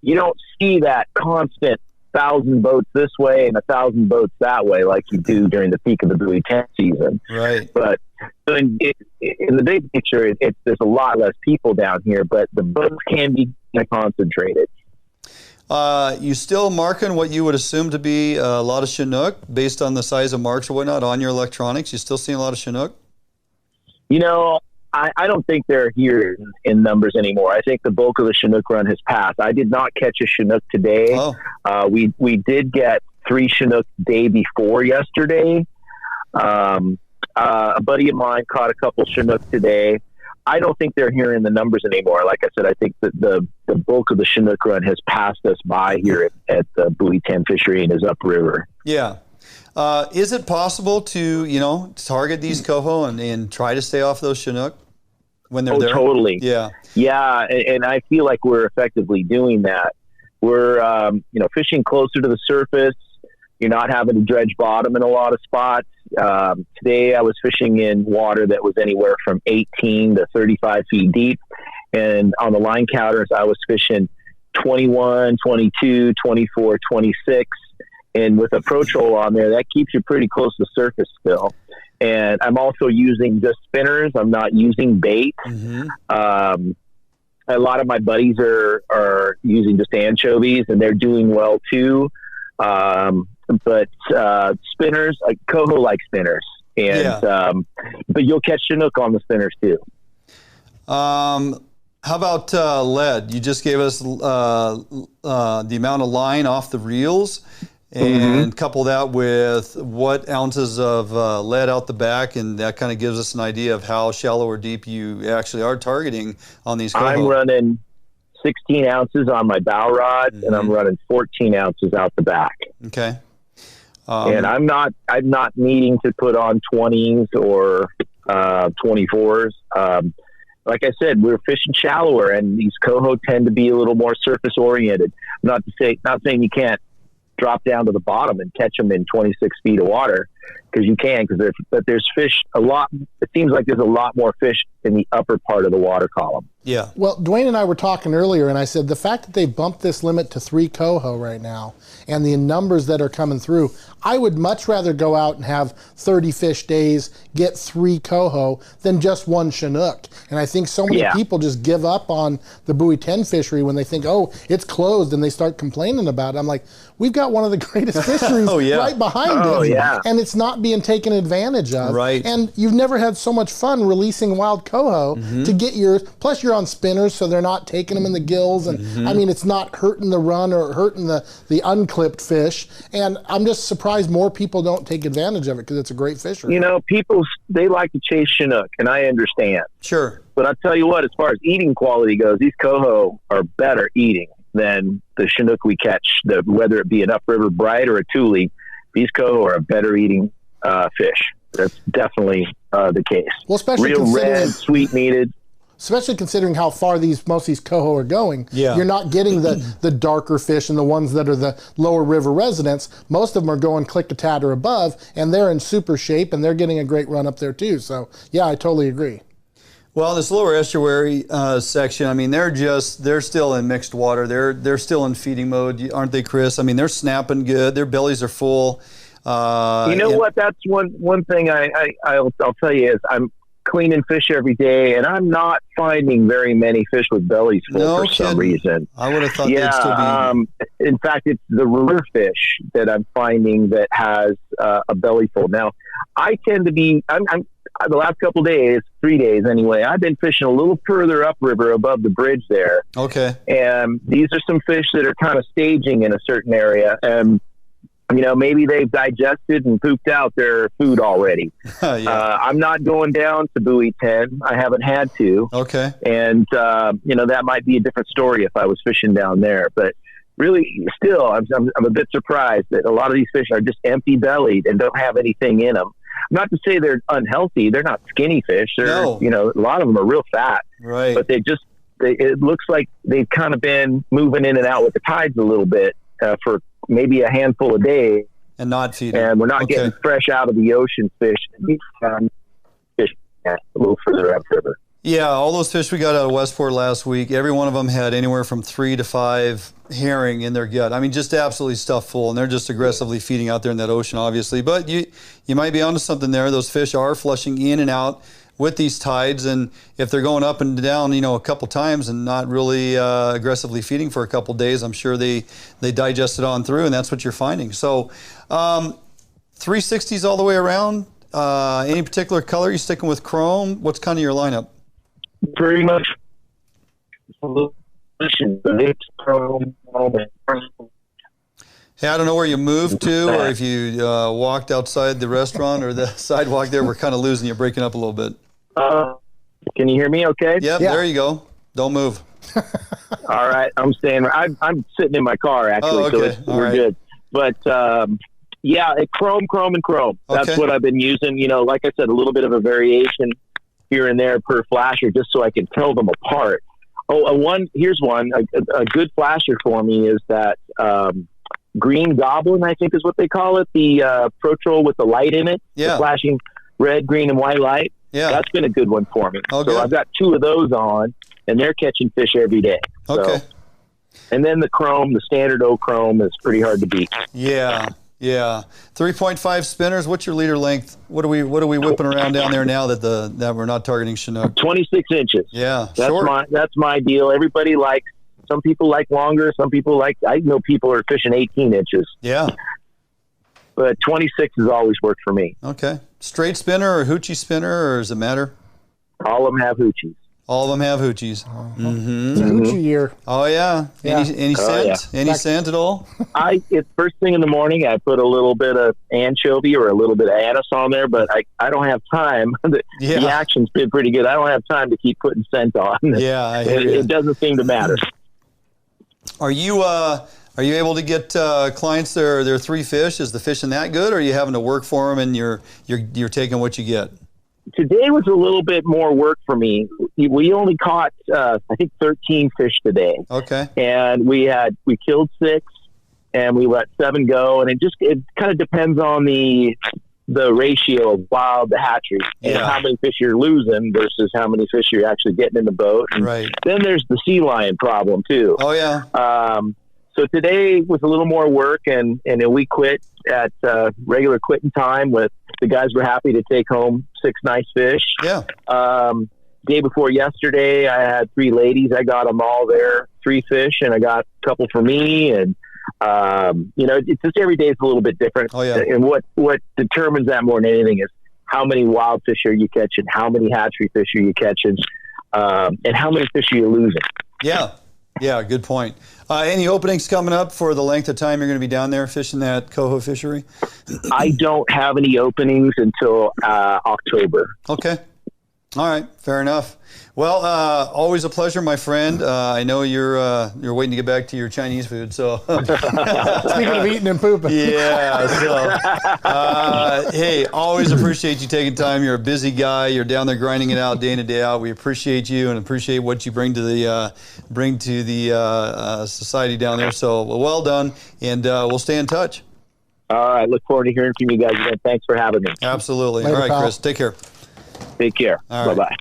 you don't see that constant 1,000 boats this way and 1,000 boats that way like you do during the peak of the buoy 10 season. Right. But in the big picture, there's a lot less people down here, but the boats can be concentrated. You still marking what you would assume to be a lot of Chinook based on the size of marks or whatnot on your electronics? You still seeing a lot of Chinook? You know, I don't think they're here in numbers anymore. I think the bulk of the Chinook run has passed. I did not catch a Chinook today. We did get 3 Chinook day before yesterday. A buddy of mine caught a couple Chinook today. I don't think they're here in the numbers anymore. Like I said, I think that the bulk of the Chinook run has passed us by here at the buoy 10 fishery and is upriver. Yeah. Is it possible to, target these Coho and try to stay off those Chinook when they're there? Totally. Yeah. Yeah, and I feel like we're effectively doing that. We're, fishing closer to the surface. You're not having to dredge bottom in a lot of spots. Today I was fishing in water that was anywhere from 18 to 35 feet deep. And on the line counters, I was fishing 21, 22, 24, 26. And with a Pro Troll on there, that keeps you pretty close to surface still. And I'm also using just spinners. I'm not using bait. Mm-hmm. A lot of my buddies are using just anchovies, and they're doing well too. But spinners, like Coho like spinners, and but you'll catch Chinook on the spinners too. How about lead? You just gave us the amount of line off the reels, and couple that with what ounces of lead out the back, and that kind of gives us an idea of how shallow or deep you actually are targeting on these Coho. I'm running 16 ounces on my bow rod, and I'm running 14 ounces out the back. Okay. And I'm not needing to put on 20s or 24s. Like I said, we're fishing shallower, and these Coho tend to be a little more surface oriented. Not saying you can't drop down to the bottom and catch them in 26 feet of water. because you can, but there's fish a lot. It seems like there's a lot more fish in the upper part of the water column. Yeah. Well, Dwayne and I were talking earlier, and I said the fact that they bumped this limit to 3 coho right now and the numbers that are coming through, I would much rather go out and have 30 fish days, get 3 coho than just 1 Chinook. And I think so many people just give up on the buoy 10 fishery when they think, oh, it's closed, and they start complaining about it. I'm like, we've got one of the greatest fisheries right behind it, and it's not being taken advantage of. Right. And you've never had so much fun releasing wild coho to get yours. Plus, you're on spinners, so they're not taking them in the gills, and I mean, it's not hurting the run or hurting the unclipped fish. And I'm just surprised more people don't take advantage of it because it's a great fishery. You know, people, they like to chase Chinook, and I understand. Sure. But I'll tell you what, as far as eating quality goes, these coho are better eating than the Chinook we catch, whether it be an upriver bright or a tule. These coho are a better eating fish. That's definitely the case. Well, especially real red, sweet meated. Especially considering how far most of these coho are going. Yeah. You're not getting the darker fish and the ones that are the lower river residents. Most of them are going click a tad or above, and they're in super shape, and they're getting a great run up there too. So yeah, I totally agree. Well, this lower estuary section, I mean, they're still in mixed water. They're still in feeding mode, aren't they, Chris? I mean, they're snapping good. Their bellies are full. You know what? That's one thing I'll tell you is I'm cleaning fish every day, and I'm not finding very many fish with bellies full for some reason. I would have thought they'd still be. In fact, it's the river fish that I'm finding that has a belly full. Now, I tend to be. I'm the last couple of days, 3 days anyway, I've been fishing a little further upriver above the bridge there. Okay. And these are some fish that are kind of staging in a certain area. And, you know, maybe they've digested and pooped out their food already. I'm not going down to buoy 10. I haven't had to. Okay. And, you know, that might be a different story if I was fishing down there. But really, still, I'm a bit surprised that a lot of these fish are just empty-bellied and don't have anything in them. Not to say they're unhealthy. They're not skinny fish. They're, you know, a lot of them are real fat. Right. But it looks like they've kind of been moving in and out with the tides a little bit for maybe a handful of days. And not feeding. And we're not getting fresh out of the ocean fish. Fish a little further upriver. Yeah, all those fish we got out of Westport last week, every one of them had anywhere from 3 to 5 herring in their gut. I mean, just absolutely stuffed full, and they're just aggressively feeding out there in that ocean, obviously. But you might be onto something there. Those fish are flushing in and out with these tides, and if they're going up and down, you know, a couple times and not really aggressively feeding for a couple days, I'm sure they digest it on through, and that's what you're finding. So 360s all the way around. Any particular color? You sticking with chrome? What's kind of your lineup? Pretty much. Hey, I don't know where you moved to, or if you walked outside the restaurant or the sidewalk there. We're kind of losing you, breaking up a little bit. Can you hear me okay? Yep, yeah. There you go. Don't move. All right, I'm staying. I'm sitting in my car, actually, so we're good. But, yeah, chrome, and chrome. That's what I've been using. You know, like I said, a little bit of a variation here and there per flasher, just so I can tell them apart. Here's one. A good flasher for me is that Green Goblin, I think is what they call it. The Pro Troll with the light in it. Yeah. The flashing red, green, and white light. Yeah. That's been a good one for me. Okay. So I've got 2 of those on, and they're catching fish every day. Okay. So, and then the chrome, the standard O chrome, is pretty hard to beat. Yeah. Yeah, 3.5 spinners. What's your leader length? What are we whipping around down there now that we're not targeting Chinook? 26 inches. Yeah, that's my deal. Everybody likes. Some people like longer. Some people like. I know people are fishing 18 inches. Yeah, but 26 has always worked for me. Okay, straight spinner or hoochie spinner, or does it matter? All of them have hoochies. All of them have hoochies. Mm-hmm. It's a hoochie year. Oh yeah. Any scent? Yeah. Any scent at all? It's first thing in the morning. I put a little bit of anchovy or a little bit of anise on there, but I don't have time. The action's been pretty good. I don't have time to keep putting scent on. Yeah, I hear you. It doesn't seem to matter. Are you able to get clients their 3 fish? Is the fishing that good, or are you having to work for them and you're taking what you get? Today was a little bit more work for me. We only caught, I think, 13 fish today. Okay. And we killed 6, and we let 7 go. And it kind of depends on the the ratio of wild to hatchery and how many fish you're losing versus how many fish you're actually getting in the boat. And then there's the sea lion problem too. Oh yeah. So today was a little more work, and then we quit at regular quitting time. With the guys were happy to take home 6 nice fish. Yeah. Day before yesterday, I had 3 ladies. I got them all there, 3 fish, and I got a couple for me. And it's just every day is a little bit different. Oh yeah. And what determines that more than anything is how many wild fish are you catching, how many hatchery fish are you catching, and how many fish are you losing. Yeah. Yeah, good point. Any openings coming up for the length of time you're going to be down there fishing that Coho fishery? I don't have any openings until October. Okay. All right, fair enough. Well, always a pleasure, my friend. I know you're waiting to get back to your Chinese food. So speaking of eating and pooping, yeah. So hey, always appreciate you taking time. You're a busy guy. You're down there grinding it out day in and day out. We appreciate you and appreciate what you bring to the society down there. So well done, and we'll stay in touch. All right, look forward to hearing from you guys again. Thanks for having me. Absolutely. Later, all right, pal. Chris, take care. Take care. All right. Bye-bye.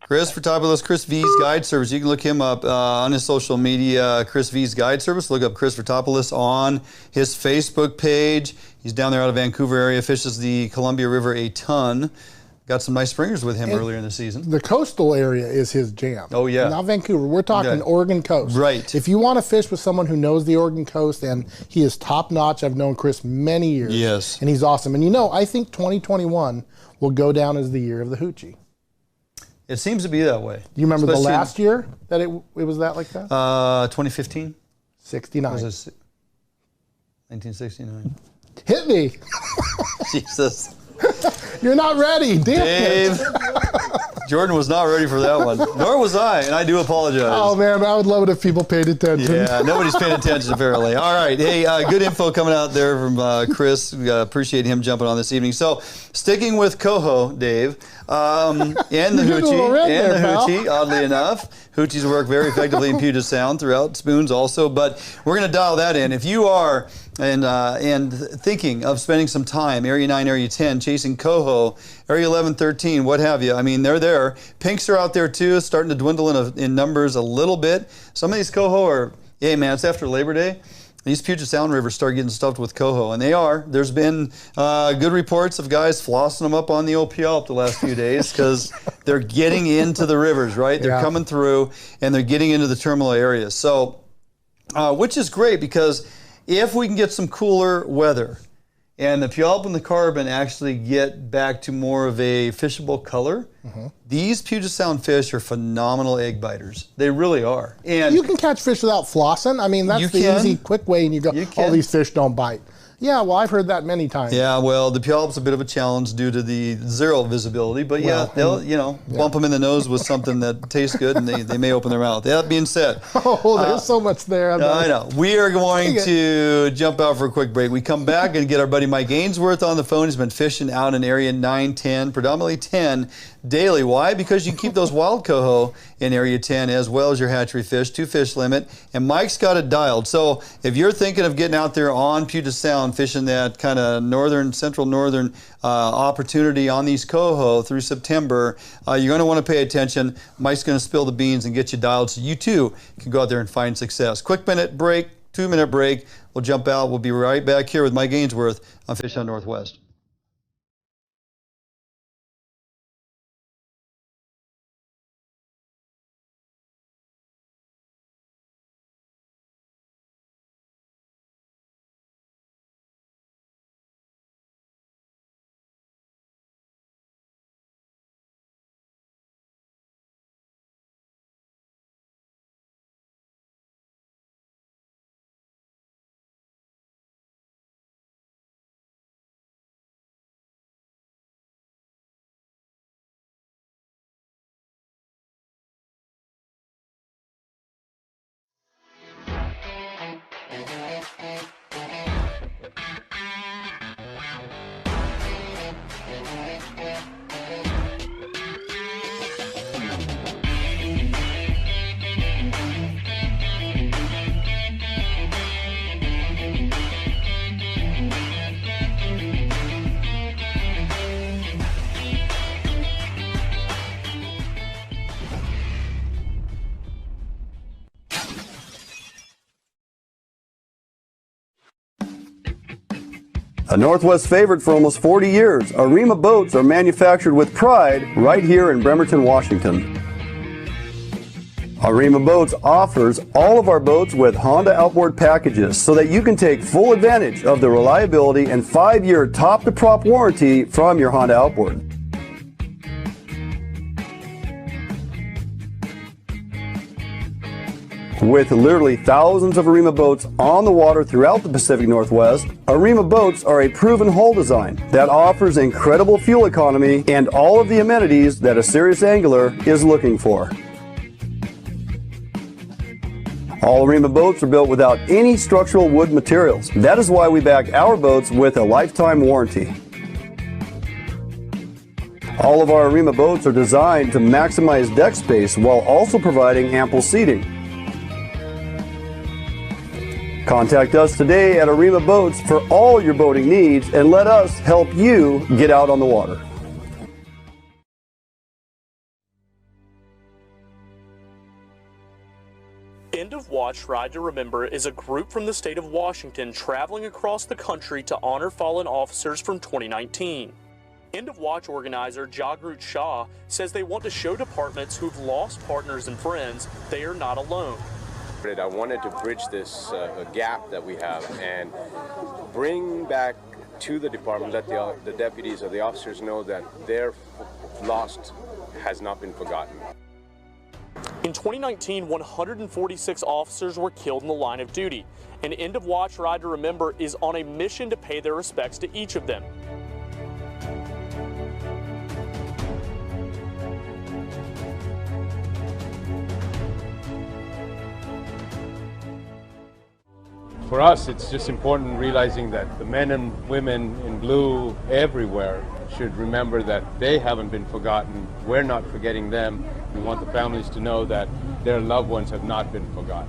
Chris Fertopoulos, Chris V's Guide Service. You can look him up on his social media, Chris V's Guide Service. Look up Chris Fertopoulos on his Facebook page. He's down there out of Vancouver area, fishes the Columbia River a ton. Got some nice springers with him earlier in the season. The coastal area is his jam. Oh, yeah. Not Vancouver. We're talking Oregon coast. Right. If you want to fish with someone who knows the Oregon coast, and he is top notch. I've known Chris many years. Yes. And he's awesome. And I think 2021 will go down as the year of the hoochie. It seems to be that way. Do you remember the last year that it was that like that? 2015. 69. Was it 1969? Hit me. Jesus. You're not ready. Damn Dave. Jordan was not ready for that one. Nor was I, and I do apologize. Oh, man, I would love it if people paid attention. Yeah, nobody's paying attention, apparently. All right. Hey, good info coming out there from Chris. We appreciate him jumping on this evening. So, sticking with Coho, Dave, and the hoochie, oddly enough. Hoochies work very effectively in Puget Sound, throughout spoons also, but we're going to dial that in. If you are and thinking of spending some time, Area 9, Area 10, chasing Coho, Area 11, 13, what have you, I mean, they're there. Pinks are out there too, starting to dwindle in numbers a little bit. Some of these Coho are, hey man, it's after Labor Day. These Puget Sound rivers start getting stuffed with Coho, and they are. There's been good reports of guys flossing them up on the OPL the last few days because they're getting into the rivers, right? They're coming through, and they're getting into the terminal areas. So, which is great because if we can get some cooler weather and the Puyallup and the Carbon actually get back to more of a fishable color, these Puget Sound fish are phenomenal egg biters. They really are. And you can catch fish without flossing. I mean, that's the easy, quick way, and you go, all these fish don't bite. Yeah, well, I've heard that many times. Yeah, well, the Puyallup's a bit of a challenge due to the zero visibility, but they'll, bump them in the nose with something that tastes good, and they may open their mouth. That being said. Oh, there's so much there. I know. We are going to jump out for a quick break. We come back and get our buddy Mike Ainsworth on the phone. He's been fishing out in Area 9, 10, predominantly 10, daily. Why? Because you can keep those wild Coho in Area 10 as well as your hatchery fish, 2 fish limit, and Mike's got it dialed. So if you're thinking of getting out there on Puget Sound, fishing that kind of central northern opportunity on these Coho through September, you're going to want to pay attention. Mike's going to spill the beans and get you dialed so you too can go out there and find success. Quick minute break, 2-minute break. We'll jump out. We'll be right back here with Mike Ainsworth on Fish on Northwest. A Northwest favorite for almost 40 years, Arima boats are manufactured with pride right here in Bremerton, Washington. Arima Boats offers all of our boats with Honda outboard packages so that you can take full advantage of the reliability and 5-year top-to-prop warranty from your Honda outboard. With literally thousands of Arima boats on the water throughout the Pacific Northwest, Arima boats are a proven hull design that offers incredible fuel economy and all of the amenities that a serious angler is looking for. All Arima boats are built without any structural wood materials. That is why we back our boats with a lifetime warranty. All of our Arima boats are designed to maximize deck space while also providing ample seating. Contact us today at Arima Boats for all your boating needs and let us help you get out on the water. End of Watch Ride to Remember is a group from the state of Washington traveling across the country to honor fallen officers from 2019. End of Watch organizer Jagrut Shah says they want to show departments who've lost partners and friends they are not alone. I wanted to bridge this gap that we have and bring back to the department, let the deputies or the officers know that their lost has not been forgotten. In 2019, 146 officers were killed in the line of duty, and End of Watch Ride to Remember is on a mission to pay their respects to each of them. For us, it's just important realizing that the men and women in blue everywhere should remember that they haven't been forgotten. We're not forgetting them. We want the families to know that their loved ones have not been forgotten.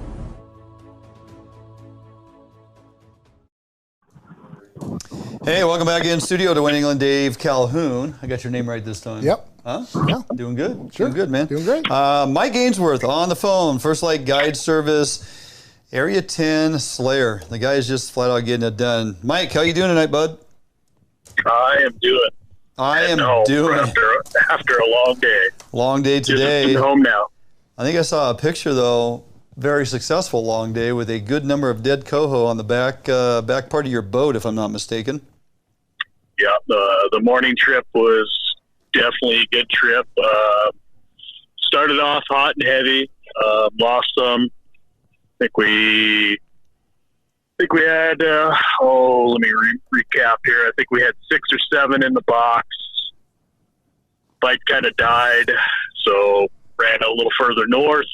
Hey, welcome back in studio to Win England, Dave Calhoun. I got your name right this time. Yep. Huh? Yeah. Doing good? Sure. Doing good, man. Doing great. Mike Ainsworth on the phone, First Light Guide Service, Area 10 Slayer. The guy is just flat out getting it done. Mike, how you doing tonight, bud? I am doing. After a long day. Long day today. Just home now. I think I saw a picture, though, very successful long day with a good number of dead coho on the back part of your boat, if I'm not mistaken. Yeah, the morning trip was definitely a good trip. Started off hot and heavy, lost some. I think we had, let me recap here. I think we had 6 or 7 in the box. Bite kind of died, so ran a little further north.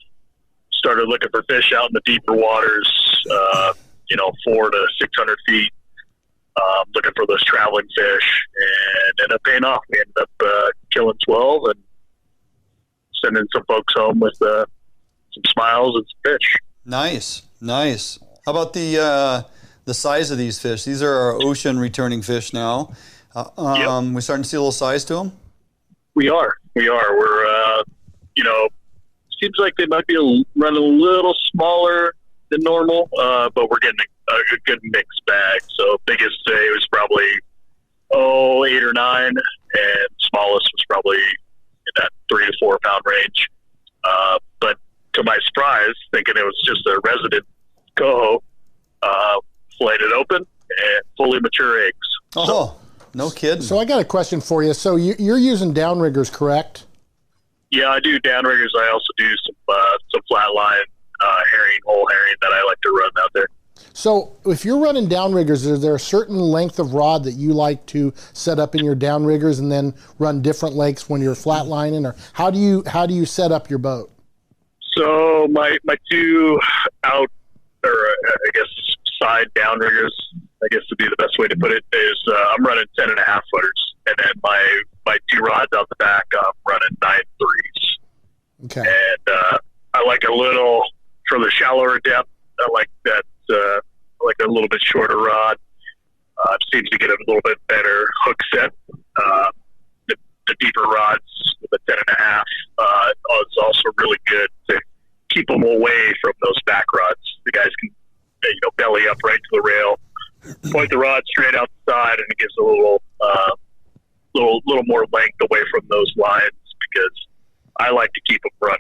Started looking for fish out in the deeper waters, 400 to 600 feet, looking for those traveling fish, and ended up paying off. We ended up killing 12 and sending some folks home with some smiles and some fish. Nice. How about the size of these fish? These are our ocean returning fish now. Yep. We starting to see a little size to them? We are. We're, seems like they might be running a little smaller than normal, but we're getting a good mixed bag. So biggest today was probably 8 or 9, and smallest was probably in that 3 to 4 pound range. But to my surprise, thinking it was just a resident coho, filleted it open and fully mature eggs. Oh, no kidding. So I got a question for you. So you're using downriggers, correct? Yeah, I do downriggers. I also do some flatline whole herring that I like to run out there. So if you're running downriggers, is there a certain length of rod that you like to set up in your downriggers and then run different lengths when you're flatlining, or how do you set up your boat? So my 2 out, or I guess side downriggers, I guess to be the best way to put it, is I'm running 10.5 footers, and then my 2 rods out the back, I'm running 9.3s. Okay. And I like a little for the shallower depth. I like that. I like a little bit shorter rod. Seems to get a little bit better hook set. The deeper rods with a 10.5 is also really good to keep them away from those back rods. The guys can, belly up right to the rail, point the rod straight out the side, and like to keep them running.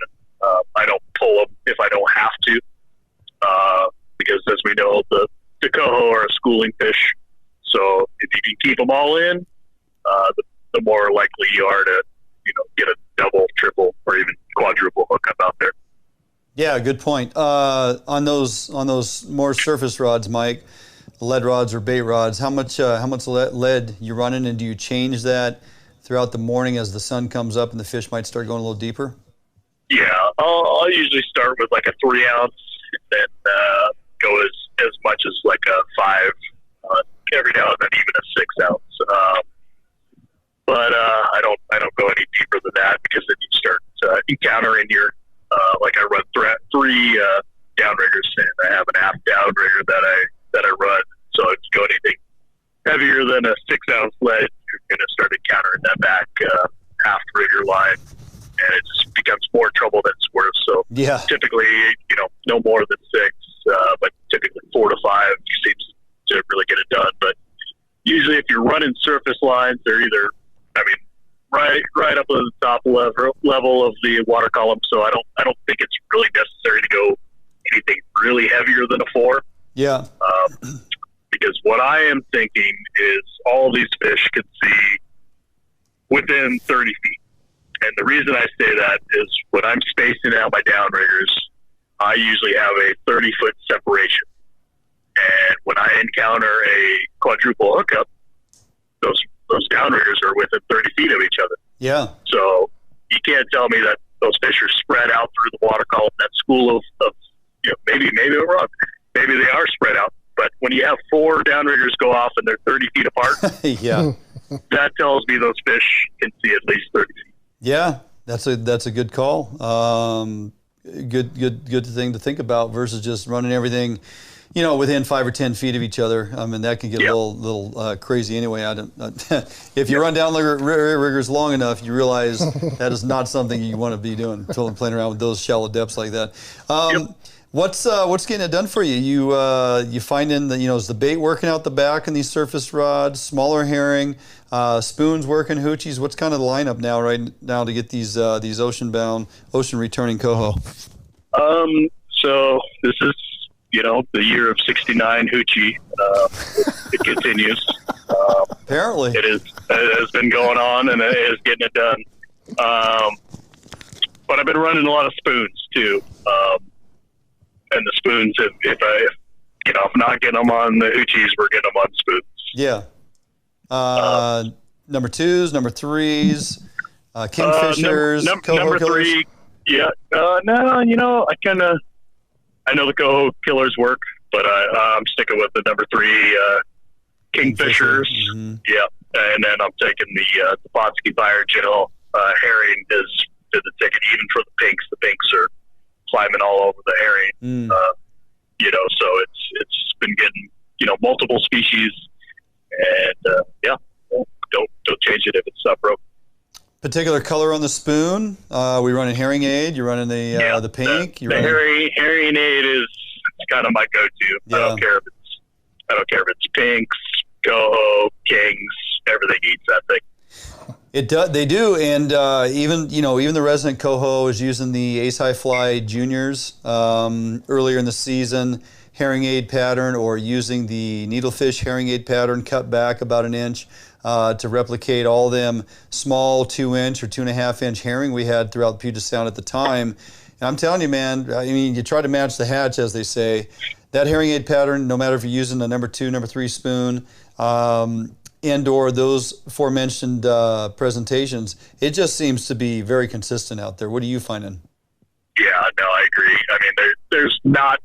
I don't pull them if I don't have to, because as we know, the coho are a schooling fish. So if you can keep them all in, the more likely you are to, get a double, triple, or even quadruple hookup out there. Yeah, good point. On those more surface rods, Mike, lead rods or bait rods, how much lead you running, and do you change that throughout the morning as the sun comes up and the fish might start going a little deeper? Yeah, I'll usually start with like a 3 ounce, and then go as much as like a 5 every now and then, even a 6 ounce. But I don't go any deeper than that, because then you start encountering your like I run 3 downriggers, and I have an aft downrigger that I run. So if you go anything heavier than a 6 ounce lead, you're going to start encountering that back aft rigger line, and it just becomes more trouble than it's worth. So yeah, typically, no more than 6, but typically 4 to 5 seems to really get it done. But usually, if you're running surface lines, they're either, right up at the top level of the water column. So I don't think it's really necessary to go anything really heavier than a 4. Yeah. Because what I am thinking is all these fish can see within 30 feet. And the reason I say that is when I'm spacing out my downriggers, I usually have a 30-foot separation. And when I encounter a quadruple hookup, those downriggers are within 30 feet of each other. Yeah. So you can't tell me that those fish are spread out through the water column. That school of maybe I'm wrong. Maybe they are spread out. But when you have 4 downriggers go off and they're 30 feet apart, yeah, that tells me those fish can see at least 30 feet. Yeah, that's a good call. Good thing to think about versus just running everything, within 5 or 10 feet of each other. I mean, that can get a little crazy anyway. If you run down riggers long enough, you realize that is not something you want to be doing, playing around with those shallow depths like that. What's getting it done for you? You finding that is the bait working out the back in these surface rods, smaller herring, spoons working, hoochies? What's kind of the lineup right now to get these ocean returning coho? So this is the year of 69 hoochie. It continues. Apparently, it has been going on, and it is getting it done. But I've been running a lot of spoons too. And the spoons, if I'm not getting them on the hoochies, we're getting them on spoons. Yeah. Number 2s, number 3s, kingfishers, number killers. 3. Yeah. No, I know the coho killers work, but I'm sticking with the number 3 kingfishers. Mm-hmm. Yeah. And then I'm taking the Potsky Fire Gel herring is taking even for the pinks. The pinks are climbing all over the herring, so it's been getting, multiple species, and don't change it if it's not broke. Particular color on the spoon? We running herring aid. You're running the pink. The herring aid is kind of my go-to. Yeah. I don't care if it's pinks, coho, kings. Everything eats that thing. They do, and even the resident coho is using the Ace High Fly Juniors earlier in the season herring aid pattern, or using the needlefish herring aid pattern cut back about 1 inch to replicate all them small 2-inch or 2.5-inch herring we had throughout Puget Sound at the time. And I'm telling you, man, you try to match the hatch, as they say. That herring aid pattern, no matter if you're using a number 2, number 3 spoon, and/or those aforementioned presentations, it just seems to be very consistent out there. What are you finding? Yeah, no, I agree. There's not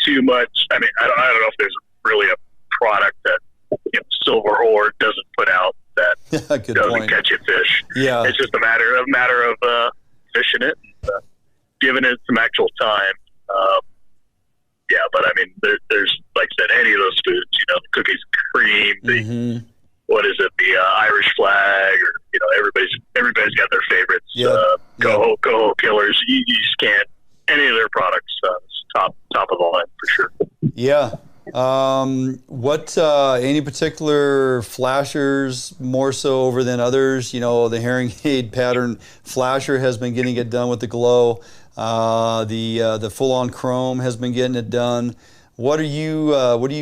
too much. I don't know if there's really a product that Silver Ore doesn't put out that doesn't catch a fish. Yeah, it's just a matter of fishing it, and, giving it some actual time. But there's, like I said, any of those foods, the cookies and cream, what is it, the Irish flag, or everybody's got their favorites. Coho killers, you just can't. Any of their products, top of the line for sure. Yeah. What any particular flashers more so over than others? You know, the herring aid pattern flasher has been getting it done with the glow. The full-on chrome has been getting it done. What are you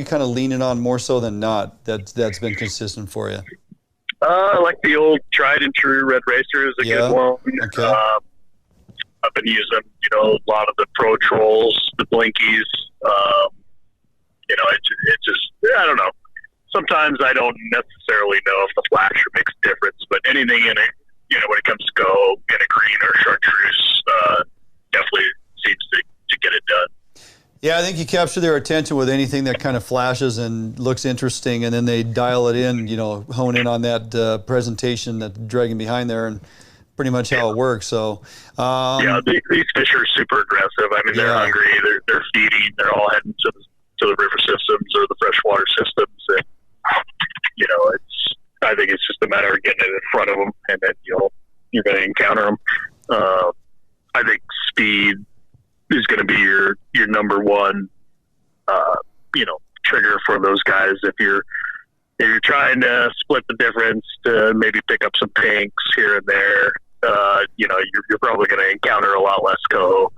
kind of leaning on more so than not? That's been consistent for you. I like the old tried and true Red Racer is a good one. Okay. I've been using, a lot of the Pro Trolls, the Blinkies. It just, I don't know. Sometimes I don't necessarily know if the flasher makes a difference, but anything in it, when it comes to go in a green or chartreuse, definitely seems to get it done. Yeah, I think you capture their attention with anything that kind of flashes and looks interesting, and then they dial it in, hone in on that presentation that's dragging behind there, and pretty much how it works. So, these fish are super aggressive. I mean, they're hungry, they're feeding, they're all heading to the river systems or the freshwater systems, and I think it's just a matter of getting it in front of them, and then you're going to encounter them. I think speed is going to be your number one, trigger for those guys. If you're trying to split the difference to maybe pick up some pinks here and there, you're probably going to encounter a lot less coho.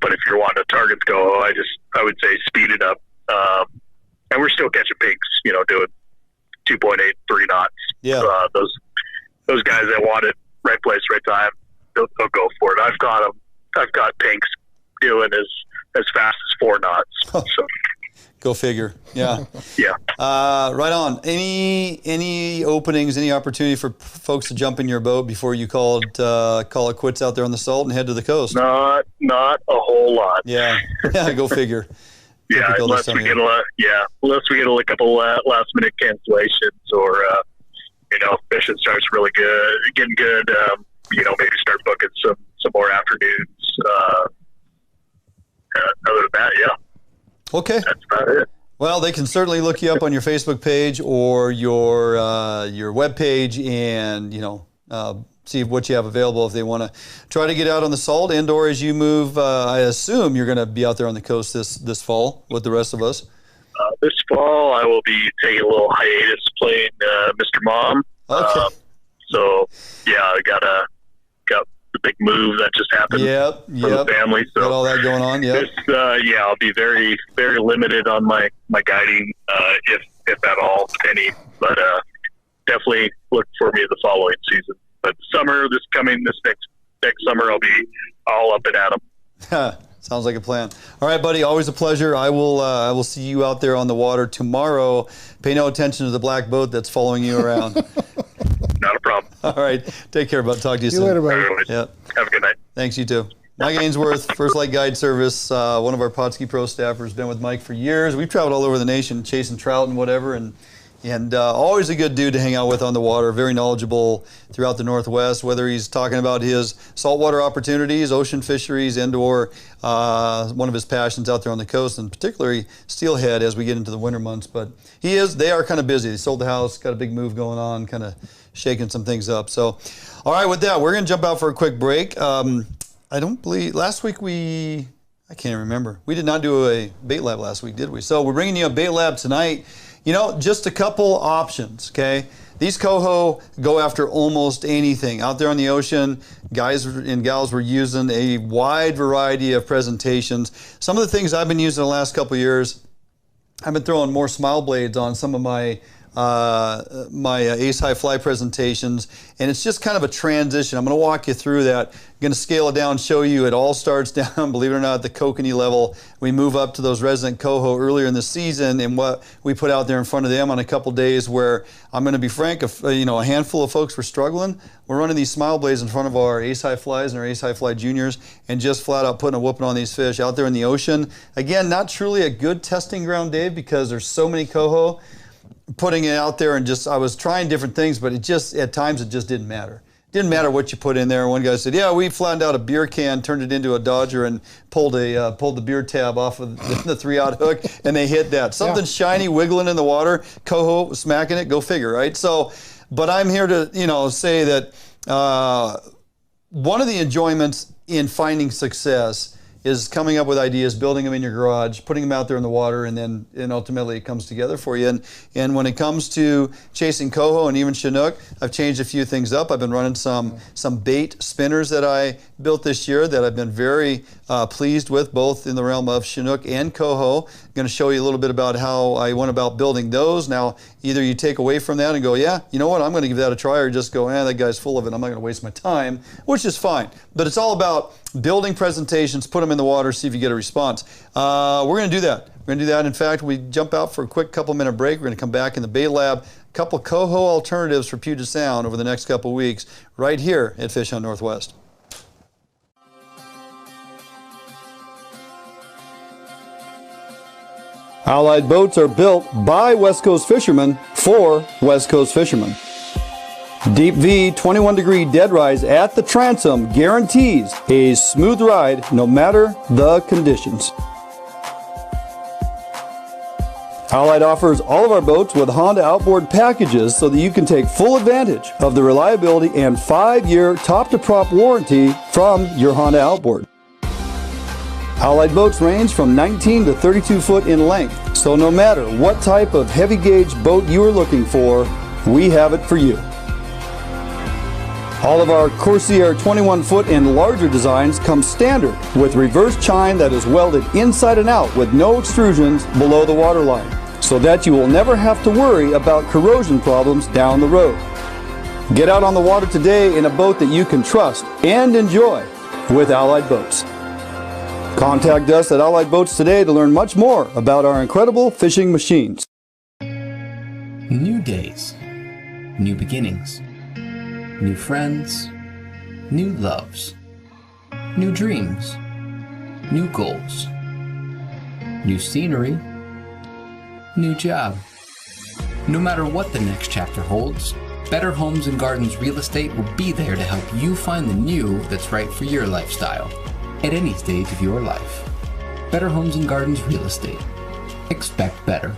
But if you're wanting to target coho, I would say speed it up. And we're still catching pinks, doing 2.8, 3 knots. Yeah. Those guys that want it, right place, right time, they'll go for it. I've got pinks doing as fast as 4 knots. So. Go figure. Yeah. Yeah. Right on. Any openings, any opportunity for folks to jump in your boat before you call it quits out there on the Salt and head to the coast? Not a whole lot. Yeah. Yeah. Go figure. Yeah. Unless we get a couple last minute cancellations, or fishing starts really good, getting good. Maybe start booking some more afternoons. Other than that, yeah. Okay. That's about it. Well, they can certainly look you up on your Facebook page or your web page, and see what you have available if they want to try to get out on the Salt. And/or as you move, I assume you're going to be out there on the coast this fall with the rest of us. This fall, I will be taking a little hiatus playing Mr. Mom. Okay. So yeah, I got the big move that just happened for the family. So got all that going on. Yeah. I'll be very, very limited on my guiding, if at all, any. But definitely look for me the following season. But this next summer, I'll be all up and at 'em. Sounds like a plan. All right, buddy. Always a pleasure. I will see you out there on the water tomorrow. Pay no attention to the black boat that's following you around. Not a problem. All right. Take care, bud. Talk to you soon. See you later, buddy. Right, Yeah. Have a good night. Thanks, you too. Mike Ainsworth, First Light Guide Service, one of our Potski Pro staffers, been with Mike for years. We've traveled all over the nation chasing trout and whatever, and always a good dude to hang out with on the water, very knowledgeable throughout the Northwest, whether he's talking about his saltwater opportunities, ocean fisheries, and/or one of his passions out there on the coast, and particularly steelhead as we get into the winter months. But they are kind of busy. They sold the house, got a big move going on, kind of shaking some things up. So, all right, with that, we're going to jump out for a quick break. I don't believe, last week I can't remember. We did not do a bait lab last week, did we? So we're bringing you a bait lab tonight. Just a couple options, okay? These coho go after almost anything. Out there on the ocean, guys and gals were using a wide variety of presentations. Some of the things I've been using the last couple of years, I've been throwing more smile blades on some of my ace high fly presentations, and it's just kind of a transition. I'm going to walk you through that. I'm going to scale it down, show you it all starts down, believe it or not, at the kokanee level. We move up to those resident coho earlier in the season, and what we put out there in front of them on a couple days where, I'm going to be frank, a handful of folks were struggling. We're running these smile blades in front of our ace high flies and our ace high fly juniors, and just flat out putting a whooping on these fish out there in the ocean. Again, not truly a good testing ground, Dave, because there's so many coho. Putting it out there, and I was trying different things, but at times it just didn't matter. Didn't matter what you put in there. One guy said, yeah, we flattened out a beer can, turned it into a Dodger, and pulled the beer tab off of the 3-aught hook, and they hit that. Something shiny wiggling in the water, coho smacking it, go figure, right? So, but I'm here to, say that one of the enjoyments in finding success is coming up with ideas, building them in your garage, putting them out there in the water, and ultimately it comes together for you. And when it comes to chasing coho and even Chinook, I've changed a few things up. I've been running some bait spinners that I built this year that I've been very pleased with, both in the realm of Chinook and coho. I'm going to show you a little bit about how I went about building those. Now, either you take away from that and go, yeah, you know what, I'm going to give that a try, or just go, that guy's full of it, I'm not going to waste my time, which is fine. But it's all about building presentations, put them in the water, see if you get a response. We're going to do that. We're going to do that. In fact, we jump out for a quick couple-minute break. We're going to come back in the bait lab, a couple coho alternatives for Puget Sound over the next couple of weeks right here at Fish Hunt Northwest. Allied boats are built by West Coast fishermen for West Coast fishermen. Deep V 21-degree dead rise at the transom guarantees a smooth ride no matter the conditions. Allied offers all of our boats with Honda outboard packages so that you can take full advantage of the reliability and 5-year top-to-prop warranty from your Honda outboard. Allied boats range from 19 to 32 foot in length, so no matter what type of heavy gauge boat you are looking for, we have it for you. All of our Corsair 21 foot and larger designs come standard with reverse chine that is welded inside and out with no extrusions below the waterline, so that you will never have to worry about corrosion problems down the road. Get out on the water today in a boat that you can trust and enjoy with Allied Boats. Contact us at Allied Boats today to learn much more about our incredible fishing machines. New days, new beginnings, new friends, new loves, new dreams, new goals, new scenery, new job. No matter what the next chapter holds, Better Homes and Gardens Real Estate will be there to help you find the new that's right for your lifestyle at any stage of your life. Better Homes and Gardens Real Estate. Expect better.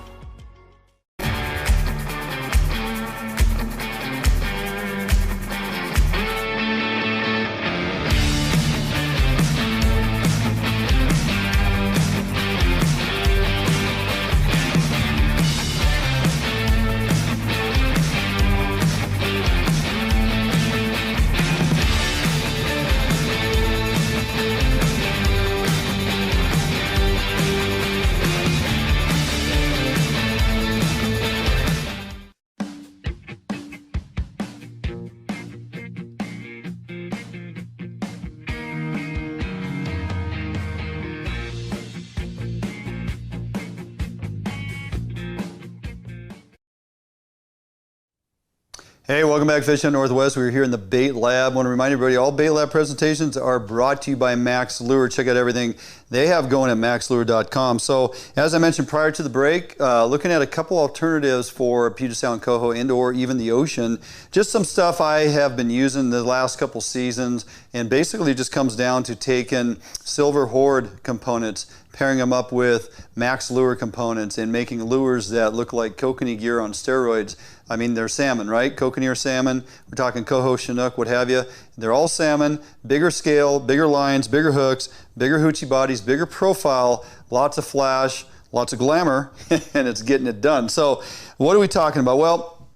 Hey, welcome back, Fish Hunt Northwest. We're here in the Bait Lab. I want to remind everybody, all Bait Lab presentations are brought to you by Max Lure. Check out everything they have going at maxlure.com. So, as I mentioned prior to the break, looking at a couple alternatives for Puget Sound coho and or even the ocean. Just some stuff I have been using the last couple seasons, and basically just comes down to taking silver horde components, pairing them up with Max Lure components, and making lures that look like kokanee gear on steroids. I mean, they're salmon, right? Kokanee salmon. We're talking coho, Chinook, what have you. They're all salmon, bigger scale, bigger lines, bigger hooks, bigger hoochie bodies, bigger profile, lots of flash, lots of glamour, and it's getting it done. So what are we talking about? Well,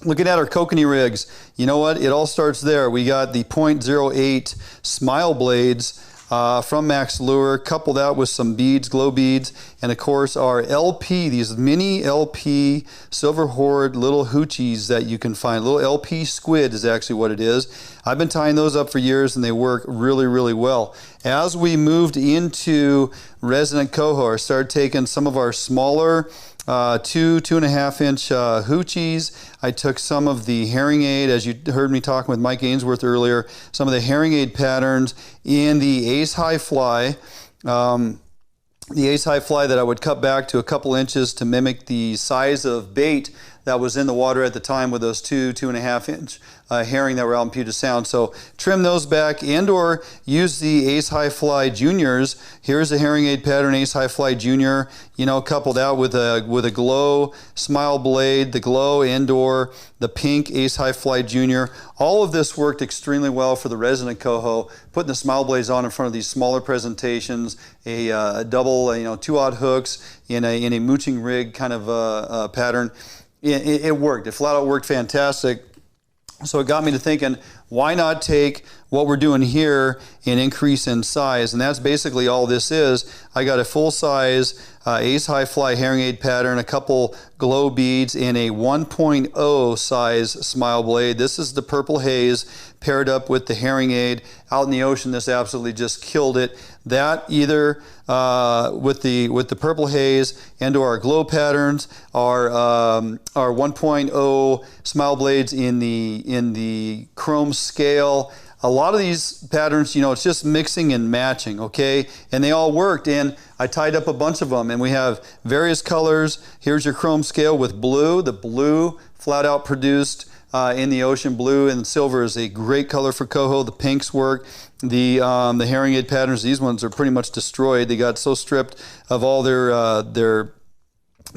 looking at our kokanee rigs, you know what? It all starts there. We got the .08 smile blades from Max Lure, couple that with some beads, glow beads, and of course our LP, these mini LP silver horde little hoochies that you can find. Little LP squid is actually what it is. I've been tying those up for years and they work really, really well. As we moved into resident coho, I started taking some of our smaller 2.5 inch hoochies. I took some of the herring aid, as you heard me talking with Mike Ainsworth earlier, some of the herring aid patterns in the ace high fly. The ace high fly that I would cut back to a couple inches to mimic the size of bait that was in the water at the time with those 2.5 inch herring that were out in Puget Sound. So trim those back and or use the Ace High Fly Juniors. Here's a herring aid pattern, Ace High Fly Junior, you know, coupled out with a glow smile blade, the glow and/or the pink Ace High Fly Junior. All of this worked extremely well for the resident coho. Putting the smile blades on in front of these smaller presentations, a double, 2-aught hooks in a mooching rig kind of pattern. It worked. It flat out worked fantastic. So it got me to thinking, why not take what we're doing here and increase in size? And that's basically all this is. I got a full-size Ace High Fly herring aid pattern, a couple glow beads, and a 1.0 size smile blade. This is the Purple Haze paired up with the herring aid. Out in the ocean, this absolutely just killed it. That either with the Purple Haze and or our glow patterns, our 1.0 smile blades in the chrome scale. A lot of these patterns, it's just mixing and matching, okay? And they all worked, and I tied up a bunch of them, and we have various colors. Here's your chrome scale with blue. The blue flat out produced in the ocean. Blue and silver is a great color for coho. The pinks work. The herring aid patterns, these ones are pretty much destroyed. They got so stripped of all the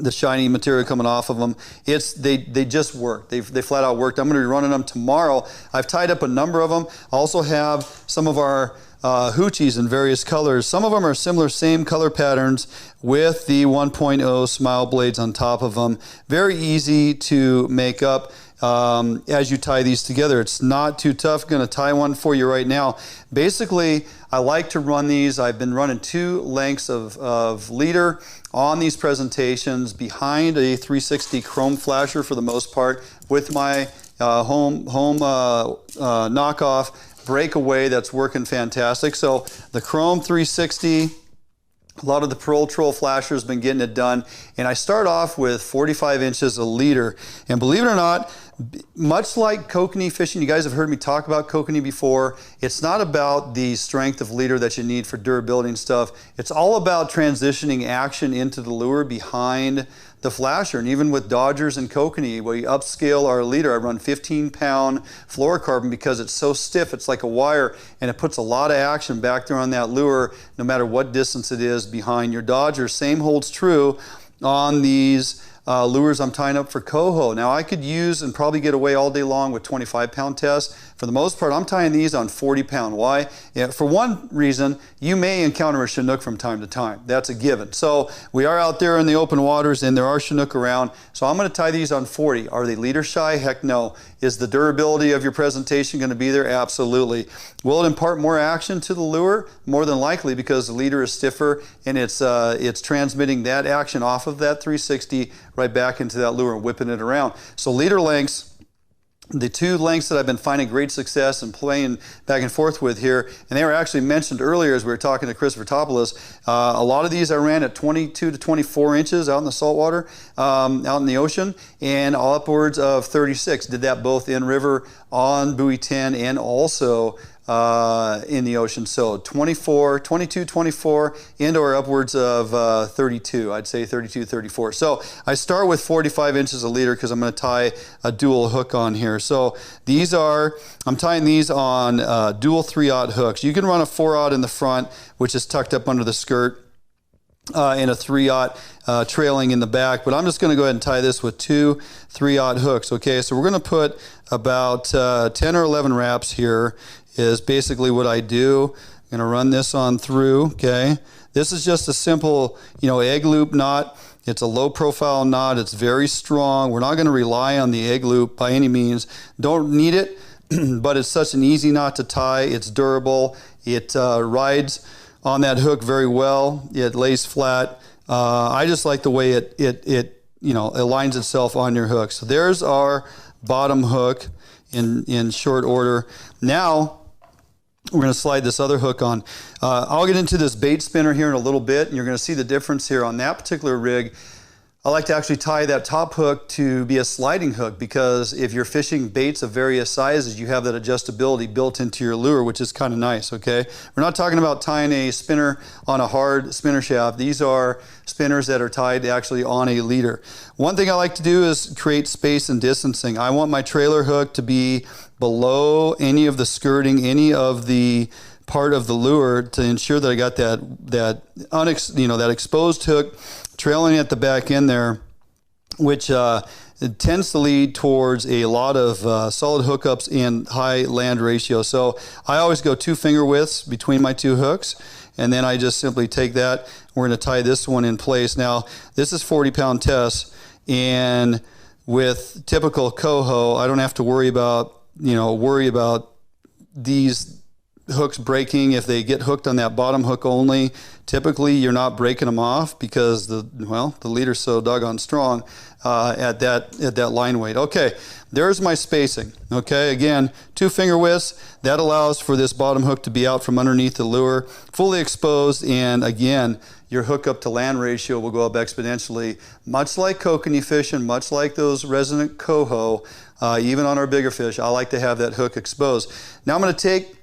shiny material coming off of them. They just work. They flat out worked. I'm going to be running them tomorrow. I've tied up a number of them. I also have some of our HOODIES in various colors. Some of them are similar, same color patterns with the 1.0 smile blades on top of them. Very easy to make up as you tie these together. It's not too tough. I'm going to tie one for you right now. Basically, I like to run these. I've been running 2 lengths of leader on these presentations behind a 360 chrome flasher for the most part with my home knockoff breakaway that's working fantastic. So the chrome 360, a lot of the Pearl Troll flashers have been getting it done. And I start off with 45 inches a leader. And believe it or not, much like kokanee fishing, you guys have heard me talk about kokanee before. It's not about the strength of leader that you need for durability and stuff. It's all about transitioning action into the lure behind the flasher. And even with Dodgers and kokanee, we upscale our leader. I run 15-pound fluorocarbon because it's so stiff. It's like a wire, and it puts a lot of action back there on that lure, no matter what distance it is behind your Dodger. Same holds true on these lures I'm tying up for coho. Now I could use and probably get away all day long with 25-pound tests. For the most part, I'm tying these on 40-pound. Why? For one reason, you may encounter a Chinook from time to time. That's a given. So we are out there in the open waters, and there are Chinook around. So I'm going to tie these on 40. Are they leader shy? Heck no. Is the durability of your presentation going to be there? Absolutely. Will it impart more action to the lure? More than likely, because the leader is stiffer, and it's transmitting that action off of that 360 right back into that lure and whipping it around. So leader lengths, the 2 lengths that I've been finding great success and playing back and forth with here, and they were actually mentioned earlier as we were talking to Chris Fertopoulos. A lot of these I ran at 22 to 24 inches out in the saltwater, out in the ocean, and upwards of 36. Did that both in river, on buoy 10, and also in the ocean. So 24, 22, 24, and or upwards of 32. I'd say 32, 34. So I start with 45 inches a leader because I'm going to tie a dual hook on here. So these are, I'm tying these on dual 3-aught hooks. You can run a 4-aught in the front, which is tucked up under the skirt, and a 3-aught trailing in the back, but I'm just going to go ahead and tie this with 2 3-aught hooks. Okay, so we're going to put about 10 or 11 wraps here is basically what I do. I'm going to run this on through, okay? This is just a simple, egg loop knot. It's a low profile knot. It's very strong. We're not going to rely on the egg loop by any means. Don't need it, but it's such an easy knot to tie. It's durable. It rides on that hook very well. It lays flat. I just like the way it aligns itself on your hook. So there's our bottom hook in short order. Now we're going to slide this other hook on. I'll get into this bait spinner here in a little bit, and you're going to see the difference here on that particular rig. I like to actually tie that top hook to be a sliding hook, because if you're fishing baits of various sizes, you have that adjustability built into your lure, which is kind of nice, okay? We're not talking about tying a spinner on a hard spinner shaft. These are spinners that are tied actually on a leader. One thing I like to do is create space and distancing. I want my trailer hook to be below any of the skirting, any of the part of the lure, to ensure that I got that exposed hook trailing at the back end there, which it tends to lead towards a lot of solid hookups and high land ratio. So I always go 2 finger widths between my 2 hooks, and then I just simply take that. We're going to tie this one in place. Now, this is 40-pound test, and with typical coho, I don't have to worry about these hooks breaking. If they get hooked on that bottom hook only, typically you're not breaking them off, because the leader's so doggone strong at that line weight. Okay, there's my spacing. Okay, again, 2 finger widths. That allows for this bottom hook to be out from underneath the lure, fully exposed, and again, your hookup to land ratio will go up exponentially, much like kokanee fishing, much like those resident coho. Even on our bigger fish, I like to have that hook exposed. Now I'm going to take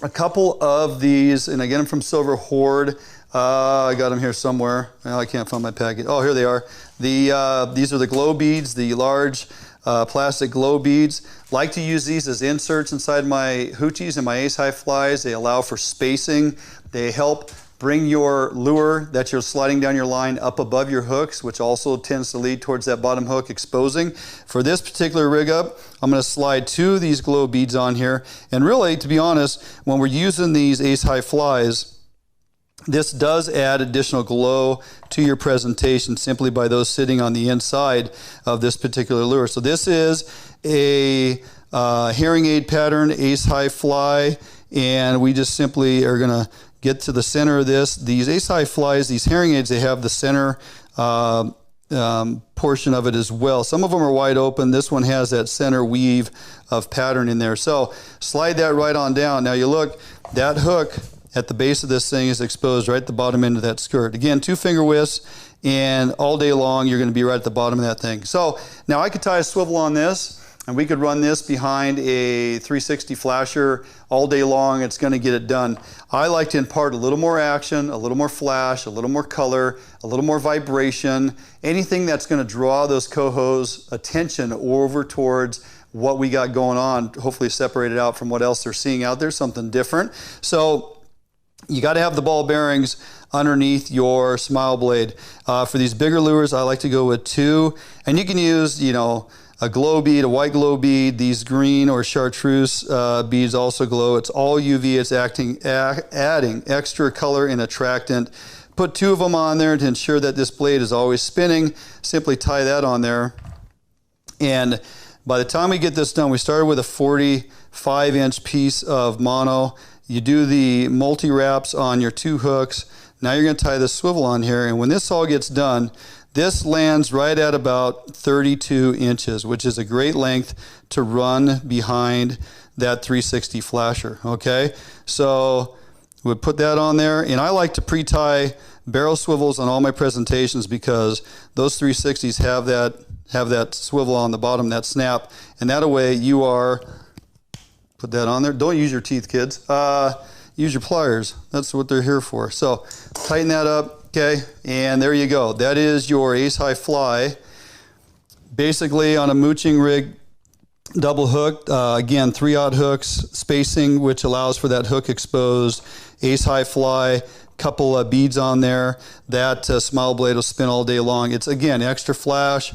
a couple of these, and I get them from Silver Horde. I got them here somewhere. Well, I can't find my package. Oh, here they are. These are the glow beads, the large plastic glow beads. Like to use these as inserts inside my HOODIES and my ace high flies. They allow for spacing. They help bring your lure that you're sliding down your line up above your hooks, which also tends to lead towards that bottom hook exposing. For this particular rig up, I'm going to slide 2 of these glow beads on here. And really, to be honest, when we're using these ace high flies, this does add additional glow to your presentation simply by those sitting on the inside of this particular lure. So this is a herring aid pattern ace high fly, and we just simply are going to get to the center of this. These ace high flies, these herring aids, they have the center portion of it as well. Some of them are wide open. This one has that center weave of pattern in there. So slide that right on down. Now you look, that hook at the base of this thing is exposed right at the bottom end of that skirt. Again, 2 finger widths, and all day long you're going to be right at the bottom of that thing. So now I could tie a swivel on this, and we could run this behind a 360 flasher all day long. It's going to get it done. I like to impart a little more action, a little more flash, a little more color, a little more vibration, anything that's going to draw those coho's attention over towards what we got going on, hopefully separate it out from what else they're seeing out there, something different. So you got to have the ball bearings underneath your smile blade. For these bigger lures, I like to go with 2, and you can use, a glow bead, a white glow bead. These green or chartreuse beads also glow. It's all UV. It's adding extra color and attractant. Put 2 of them on there to ensure that this blade is always spinning. Simply tie that on there. And by the time we get this done, we started with a 45-inch piece of mono. You do the multi-wraps on your 2 hooks. Now you're going to tie this swivel on here. And when this all gets done, this lands right at about 32 inches, which is a great length to run behind that 360 flasher, okay? So we'll put that on there, and I like to pre-tie barrel swivels on all my presentations because those 360s have that swivel on the bottom, that snap, and that way you are, put that on there. Don't use your teeth, kids. Use your pliers. That's what they're here for. So tighten that up. Okay, and there you go. That is your ace high fly. Basically on a mooching rig, double hooked. Again, 3/0 hooks, spacing, which allows for that hook exposed. Ace high fly, couple of beads on there. That smile blade will spin all day long. It's, again, extra flash,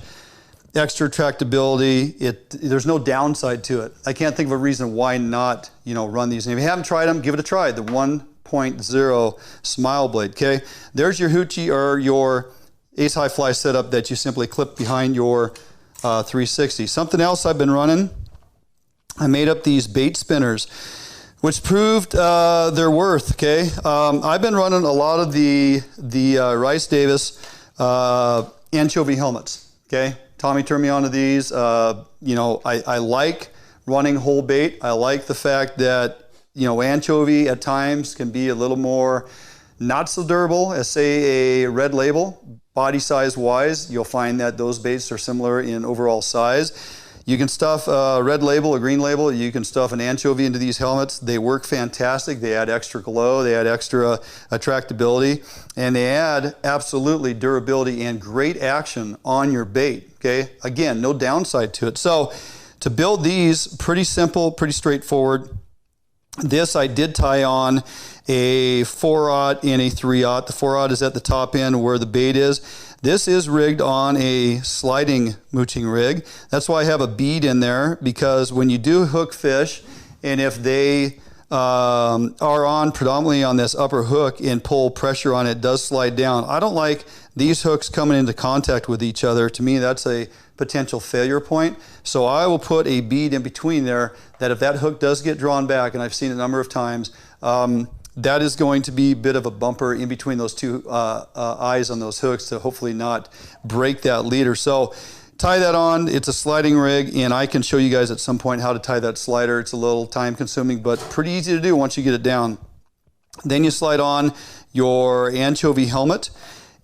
extra tractability. There's no downside to it. I can't think of a reason why not, run these. And if you haven't tried them, give it a try. The 1.0 smile blade. Okay, there's your hoochie or your ace high fly setup that you simply clip behind your 360. Something else I've been running, I made up these bait spinners, which proved their worth. Okay, I've been running a lot of the Rice Davis anchovy helmets. Okay, Tommy turned me on to these. I like running whole bait. I like the fact that anchovy at times can be a little more not so durable as, say, a red label, body size wise, you'll find that those baits are similar in overall size. You can stuff a red label, a green label. You can stuff an anchovy into these helmets. They work fantastic. They add extra glow. They add extra attractability. And they add absolutely durability and great action on your bait, okay? Again, no downside to it. So to build these, pretty simple, pretty straightforward. This I did tie on a 4/0 and a 3/0. The 4/0 is at the top end where the bait is. This is rigged on a sliding mooching rig. That's why I have a bead in there, because when you do hook fish, and if they are on predominantly on this upper hook and pull pressure on it, does slide down. I don't like these hooks coming into contact with each other. To me, that's a potential failure point. So I will put a bead in between there that if that hook does get drawn back, and I've seen it a number of times, that is going to be a bit of a bumper in between those two eyes on those hooks to hopefully not break that leader. So tie that on. It's a sliding rig, and I can show you guys at some point how to tie that slider. It's a little time consuming, but pretty easy to do once you get it down. Then you slide on your anchovy helmet.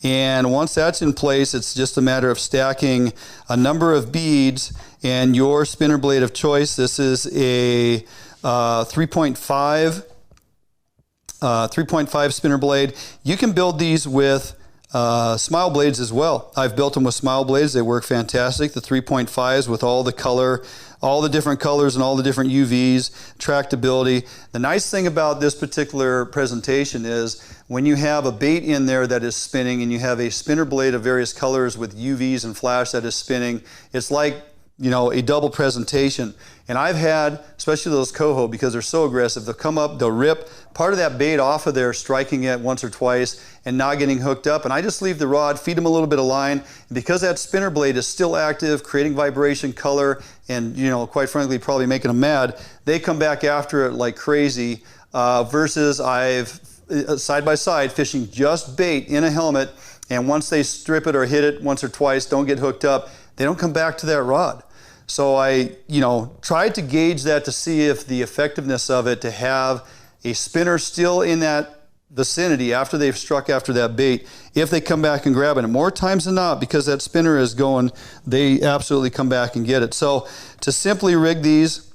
And once that's in place, it's just a matter of stacking a number of beads and your spinner blade of choice. This is a 3.5 spinner blade. You can build these with smile blades as well. I've built them with smile blades. They work fantastic. The 3.5s with all the color, all the different colors and all the different UVs, tractability. The nice thing about this particular presentation is when you have a bait in there that is spinning and you have a spinner blade of various colors with UVs and flash that is spinning, it's like, you know, a double presentation. And I've had, especially those coho, because they're so aggressive, they'll come up, they'll rip part of that bait off of there, striking it once or twice and not getting hooked up. And I just leave the rod, feed them a little bit of line. And because that spinner blade is still active, creating vibration, color, and, you know, quite frankly, probably making them mad, they come back after it like crazy. Versus I've side by side fishing just bait in a helmet, and once they strip it or hit it once or twice, don't get hooked up, they don't come back to that rod. So I, you know, tried to gauge that to see if the effectiveness of it to have a spinner still in that vicinity after they've struck after that bait, if they come back and grab it. And more times than not, because that spinner is going, they absolutely come back and get it. So to simply rig these,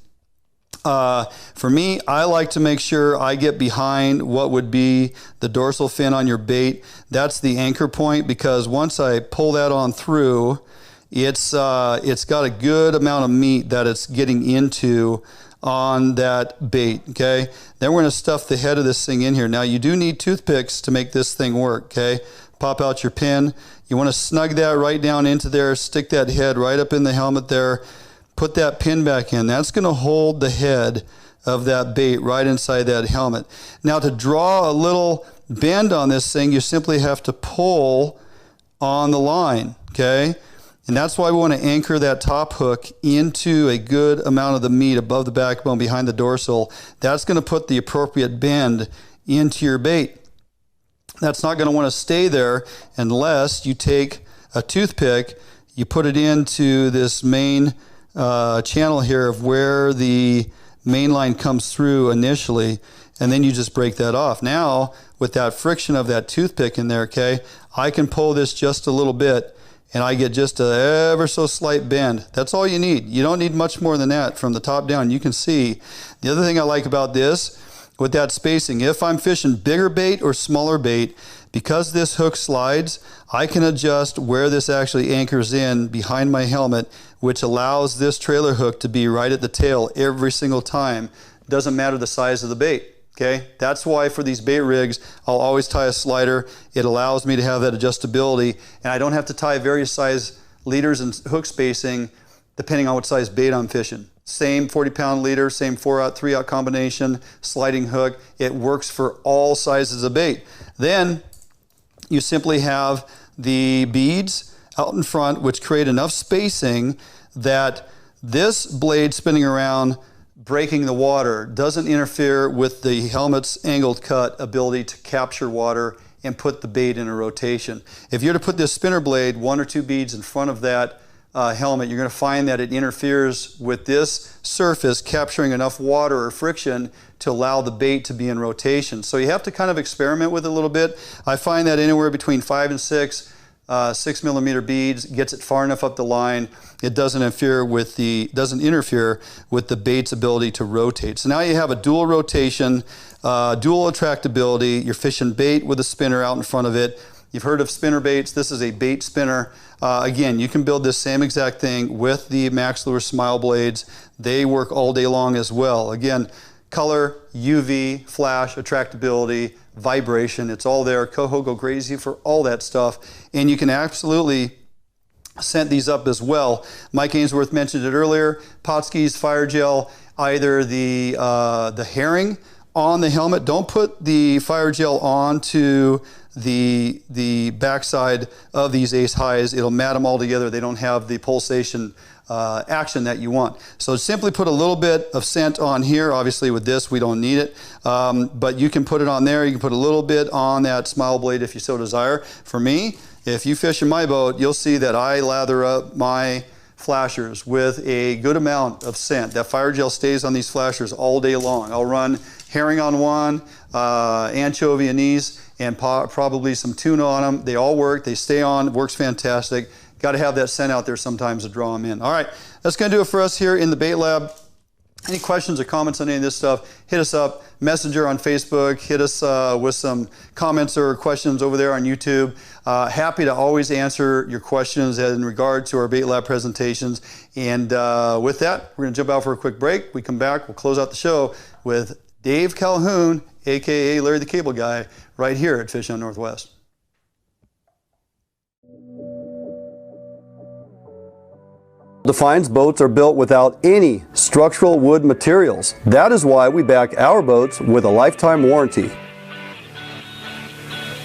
for me, I like to make sure I get behind what would be the dorsal fin on your bait. That's the anchor point, because once I pull that on through, it's got a good amount of meat that it's getting into on that bait, okay? Then we're gonna stuff the head of this thing in here. Now you do need toothpicks to make this thing work, okay? Pop out your pin. You wanna snug that right down into there, stick that head right up in the helmet there, put that pin back in. That's gonna hold the head of that bait right inside that helmet. Now to draw a little bend on this thing, you simply have to pull on the line, okay? And that's why we want to anchor that top hook into a good amount of the meat above the backbone behind the dorsal. That's going to put the appropriate bend into your bait. That's not going to want to stay there unless you take a toothpick, you put it into this main channel here of where the main line comes through initially, and then you just break that off. Now, with that friction of that toothpick in there, okay, I can pull this just a little bit, and I get just a ever so slight bend. That's all you need. You don't need much more than that from the top down. You can see. The other thing I like about this, with that spacing, if I'm fishing bigger bait or smaller bait, because this hook slides, I can adjust where this actually anchors in behind my helmet, which allows this trailer hook to be right at the tail every single time. Doesn't matter the size of the bait. Okay, that's why for these bait rigs, I'll always tie a slider. It allows me to have that adjustability, and I don't have to tie various size leaders and hook spacing depending on what size bait I'm fishing. Same 40-pound leader, same 4/0, 3/0 combination, sliding hook. It works for all sizes of bait. Then you simply have the beads out in front, which create enough spacing that this blade spinning around, breaking the water, doesn't interfere with the helmet's angled cut ability to capture water and put the bait in a rotation. If you're to put this spinner blade 1 or 2 beads in front of that helmet, you're going to find that it interferes with this surface capturing enough water or friction to allow the bait to be in rotation. So you have to kind of experiment with it a little bit. I find that anywhere between 5 and 6 6mm beads, gets it far enough up the line. It doesn't interfere with the bait's ability to rotate. So now you have a dual rotation, dual attractability. You're fishing bait with a spinner out in front of it. You've heard of spinner baits. This is a bait spinner. Again, you can build this same exact thing with the Max Lure Smile blades. They work all day long as well. Again, color, UV, flash, attractability, vibration, it's all there. Coho go crazy for all that stuff. And you can absolutely scent these up as well. Mike Ainsworth mentioned it earlier. Potskey's fire gel, either the herring on the helmet. Don't put the fire gel onto the backside of these Ace Highs. It'll mat them all together. They don't have the pulsation action that you want. So simply put a little bit of scent on here. Obviously with this we don't need it, but you can put it on there. You can put a little bit on that Smile blade if you so desire. For me, if you fish in my boat, you'll see that I lather up my flashers with a good amount of scent. That fire gel stays on these flashers all day long. I'll run herring on one, anchovy anise, and probably some tuna on them. They all work, they stay on, it works fantastic. Got to have that scent out there sometimes to draw them in. All right, that's going to do it for us here in the Bait Lab. Any questions or comments on any of this stuff, hit us up, Messenger on Facebook, hit us with some comments or questions over there on YouTube. Happy to always answer your questions in regard to our Bait Lab presentations. And with that, we're going to jump out for a quick break. We come back, we'll close out the show with Dave Calhoun, aka Larry the Cable Guy, right here at Fish on Northwest. Defiance boats are built without any structural wood materials. That is why we back our boats with a lifetime warranty.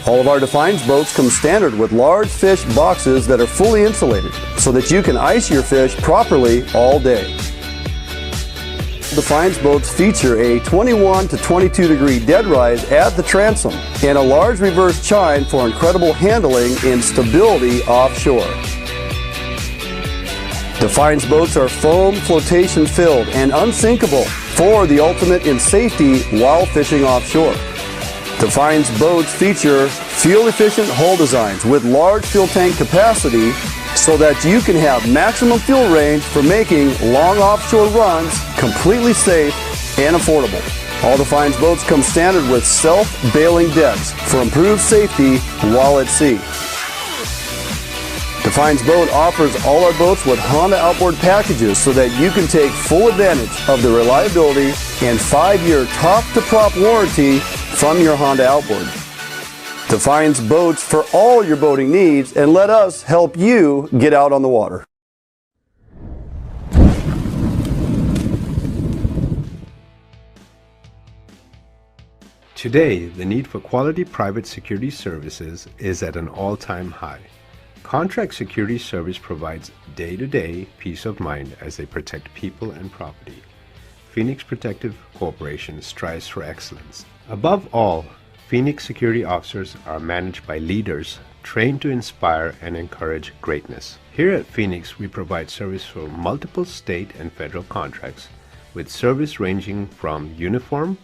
All of our Defiance boats come standard with large fish boxes that are fully insulated so that you can ice your fish properly all day. Defiance boats feature a 21 to 22 degree dead rise at the transom and a large reverse chine for incredible handling and stability offshore. Defiance boats are foam flotation filled and unsinkable for the ultimate in safety while fishing offshore. Defiance boats feature fuel-efficient hull designs with large fuel tank capacity so that you can have maximum fuel range for making long offshore runs completely safe and affordable. All Defiance boats come standard with self-bailing decks for improved safety while at sea. Defiance Boat offers all our boats with Honda outboard packages so that you can take full advantage of the reliability and 5-year top-to-prop warranty from your Honda outboard. Defiance Boats for all your boating needs, and let us help you get out on the water. Today, the need for quality private security services is at an all-time high. Contract Security Service provides day-to-day peace of mind as they protect people and property. Phoenix Protective Corporation strives for excellence. Above all, Phoenix security officers are managed by leaders trained to inspire and encourage greatness. Here at Phoenix, we provide service for multiple state and federal contracts, with service ranging from uniform,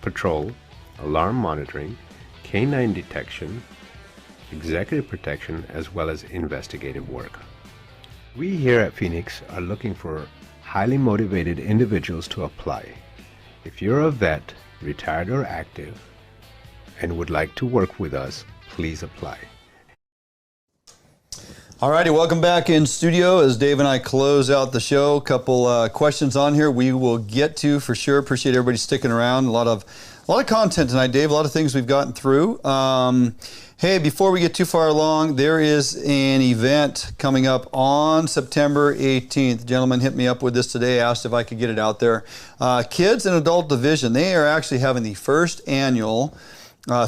patrol, alarm monitoring, canine detection, executive protection, as well as investigative work. We here at Phoenix are looking for highly motivated individuals to apply. If you're a vet, retired or active, and would like to work with us, please apply. Alrighty, welcome back in studio as Dave and I close out the show. A couple questions on here we will get to for sure. Appreciate everybody sticking around. A lot of content tonight, Dave. A lot of things we've gotten through. Hey, before we get too far along, there is an event coming up on September 18th. A gentleman hit me up with this today, asked if I could get it out there. Kids and Adult Division, they are actually having the first annual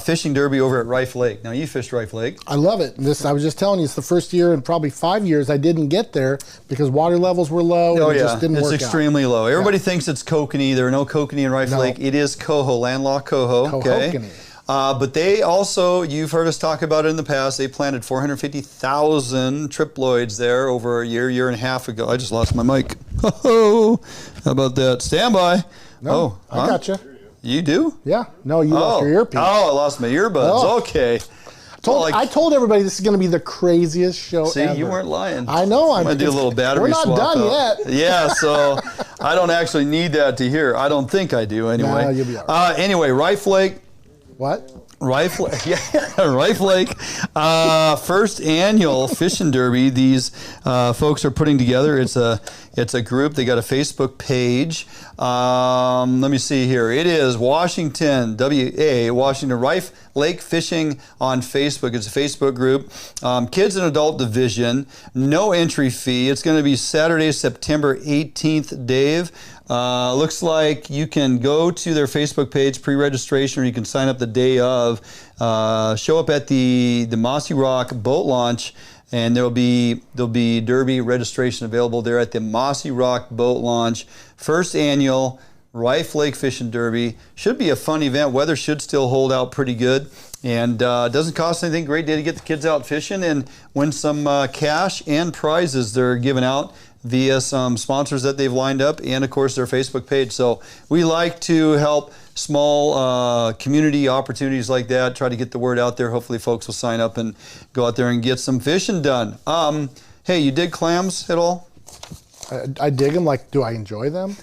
fishing derby over at Rife Lake. Now, you fished Rife Lake. I love it. I was just telling you, it's the first year in probably 5 years I didn't get there because water levels were low. Oh, and yeah. It just didn't work out. It's extremely low. Everybody thinks it's kokanee. There are no kokanee in Rife Lake. It is Coho, landlocked Coho. Okay. But they also, you've heard us talk about it in the past, they planted 450,000 triploids there over a year and a half ago. I just lost my mic. How about that? Stand by. No, I got you. You do? Yeah. No, you lost your earpiece. Oh, I lost my earbuds. Oh. Okay. I told everybody this is going to be the craziest show See, ever. you weren't lying. I know. I'm going to do a little battery swap. We're not done yet. Yeah, so I don't actually need that to hear. I don't think I do anyway. No, you'll be all right. Anyway, Rife Lake. What? Rife Lake, first annual fishing derby. These folks are putting together. It's a group. They got a Facebook page. Let me see here. It is Washington Rife Lake Fishing on Facebook. It's a Facebook group. Kids and adult division. No entry fee. It's going to be Saturday, September 18th. Dave. Looks like you can go to their Facebook page, pre-registration, or you can sign up the day of. Show up at the Mossy Rock boat launch, and there'll be derby registration available there at the Mossy Rock boat launch. First annual Rife Lake Fishing Derby. Should be a fun event. Weather should still hold out pretty good, and doesn't cost anything. Great day to get the kids out fishing and win some cash and prizes they're giving out via some sponsors that they've lined up, and of course their Facebook page. So we like to help small community opportunities like that, try to get the word out there. Hopefully folks will sign up and go out there and get some fishing done. Hey, you dig clams at all? I dig them. Like, do I enjoy them?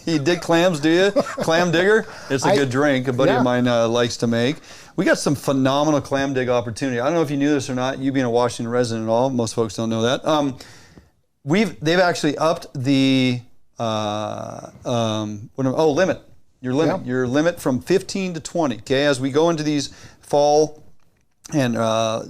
You dig clams, do you? Clam digger? It's a good drink a buddy of mine likes to make. We got some phenomenal clam dig opportunity. I don't know if you knew this or not, you being a Washington resident at all, most folks don't know that. They've actually upped the limit. Your limit from 15 to 20. Okay, as we go into these fall and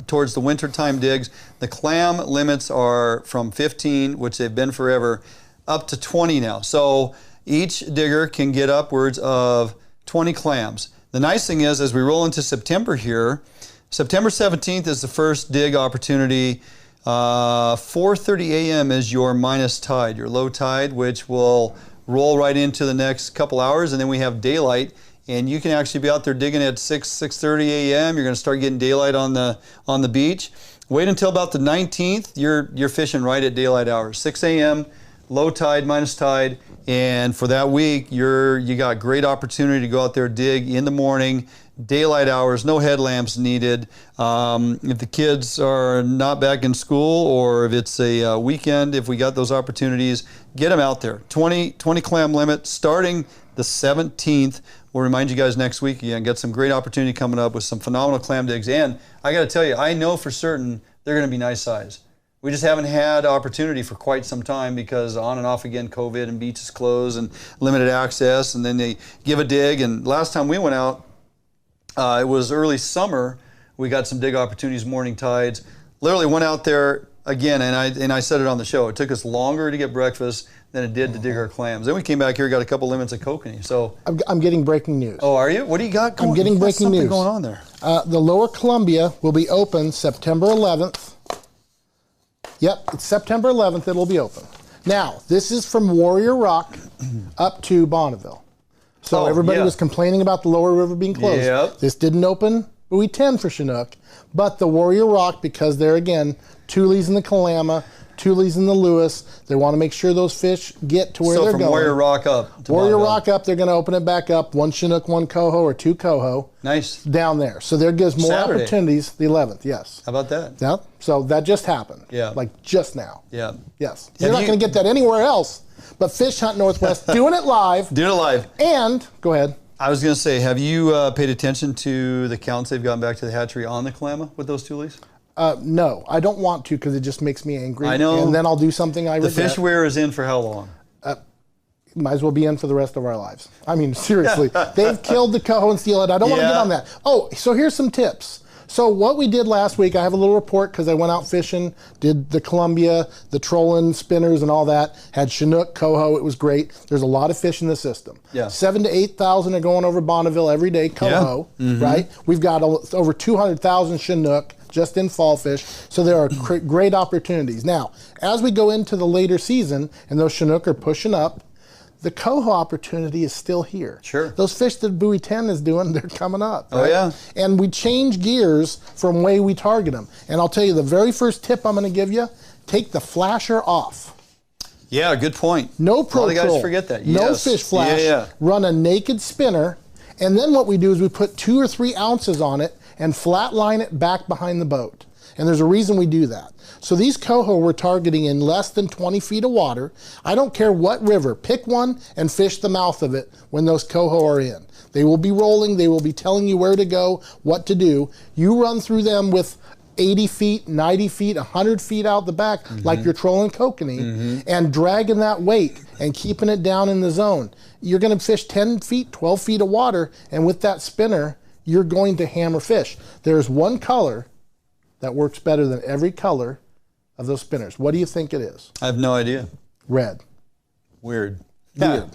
towards the wintertime digs, the clam limits are from 15, which they've been forever, up to 20 now. So each digger can get upwards of 20 clams. The nice thing is, as we roll into September here, September 17th is the first dig opportunity. 4:30 a.m. is your minus tide, your low tide, which will roll right into the next couple hours, and then we have daylight, and you can actually be out there digging at 6:30 a.m. You're going to start getting daylight on the beach. Wait until about the 19th. You're fishing right at daylight hours, 6 a.m. low tide, minus tide, and for that week you got great opportunity to go out there dig in the morning. Daylight hours, no headlamps needed. If the kids are not back in school, or if it's a weekend, if we got those opportunities, get them out there. 20 clam limit starting the 17th. We'll remind you guys next week again. Got some great opportunity coming up with some phenomenal clam digs. And I got to tell you, I know for certain they're going to be nice size. We just haven't had opportunity for quite some time because on and off again, COVID and beaches closed and limited access. And then they give a dig. And last time we went out, it was early summer. We got some dig opportunities, morning tides. Literally went out there again, and I said it on the show. It took us longer to get breakfast than it did to dig our clams. Then we came back here, got a couple limits of kokanee. So I'm getting breaking news. Oh, are you? What do you got going? I'm getting breaking news. Going on there? The Lower Columbia will be open September 11th. Yep, it's September 11th. It'll be open. Now, this is from Warrior Rock up to Bonneville. So everybody was complaining about the lower river being closed. Yep. This didn't open buoy 10 for Chinook, but the Warrior Rock, because they're, again, Tulees in the Kalama, Tulees in the Lewis, they want to make sure those fish get to where they're going. So from Warrior Rock up to Warrior Bonneville. Rock up, they're going to open it back up, one Chinook, one Coho, or two Coho. Nice. Down there. So there gives more Saturday. opportunities, the 11th, yes. How about that? Yeah. So that just happened. Yeah. Like just now. Yeah. Yes. You're not going to get that anywhere else. But Fish Hunt Northwest doing it live. Doing it live. And, go ahead. I was going to say, have you paid attention to the counts they've gotten back to the hatchery on the Kalama with those Tulees? No, I don't want to because it just makes me angry. I know. And then I'll do something I regret. The fish weir is in for how long? Might as well be in for the rest of our lives. I mean, seriously. They've killed the Coho and steelhead. I don't want to get on that. Oh, so here's some tips. So what we did last week, I have a little report because I went out fishing, did the Columbia, the trolling, spinners, and all that. Had Chinook, Coho. It was great. There's a lot of fish in the system. Yeah. 7,000 to 8,000 are going over Bonneville every day, Coho, right? We've got over 200,000 Chinook just in fall fish. So there are great opportunities. Now, as we go into the later season and those Chinook are pushing up, the Coho opportunity is still here. Sure. Those fish that buoy 10 is doing, they're coming up. Right? Oh, yeah. And we change gears from way we target them. And I'll tell you, the very first tip I'm going to give you, take the flasher off. Yeah, good point. No pro A lot of guys troll. forget that. No Yes. fish flash. Yeah. Run a naked spinner. And then what we do is we put 2 or 3 ounces on it and flat line it back behind the boat. And there's a reason we do that. So these coho we're targeting in less than 20 feet of water. I don't care what river. Pick one and fish the mouth of it when those coho are in. They will be rolling. They will be telling you where to go, what to do. You run through them with 80 feet, 90 feet, 100 feet out the back like you're trolling kokanee and dragging that weight and keeping it down in the zone. You're going to fish 10 feet, 12 feet of water, and with that spinner, you're going to hammer fish. There's one color that works better than every color of those spinners. What do you think it is? I have no idea. Red. Weird. Weird.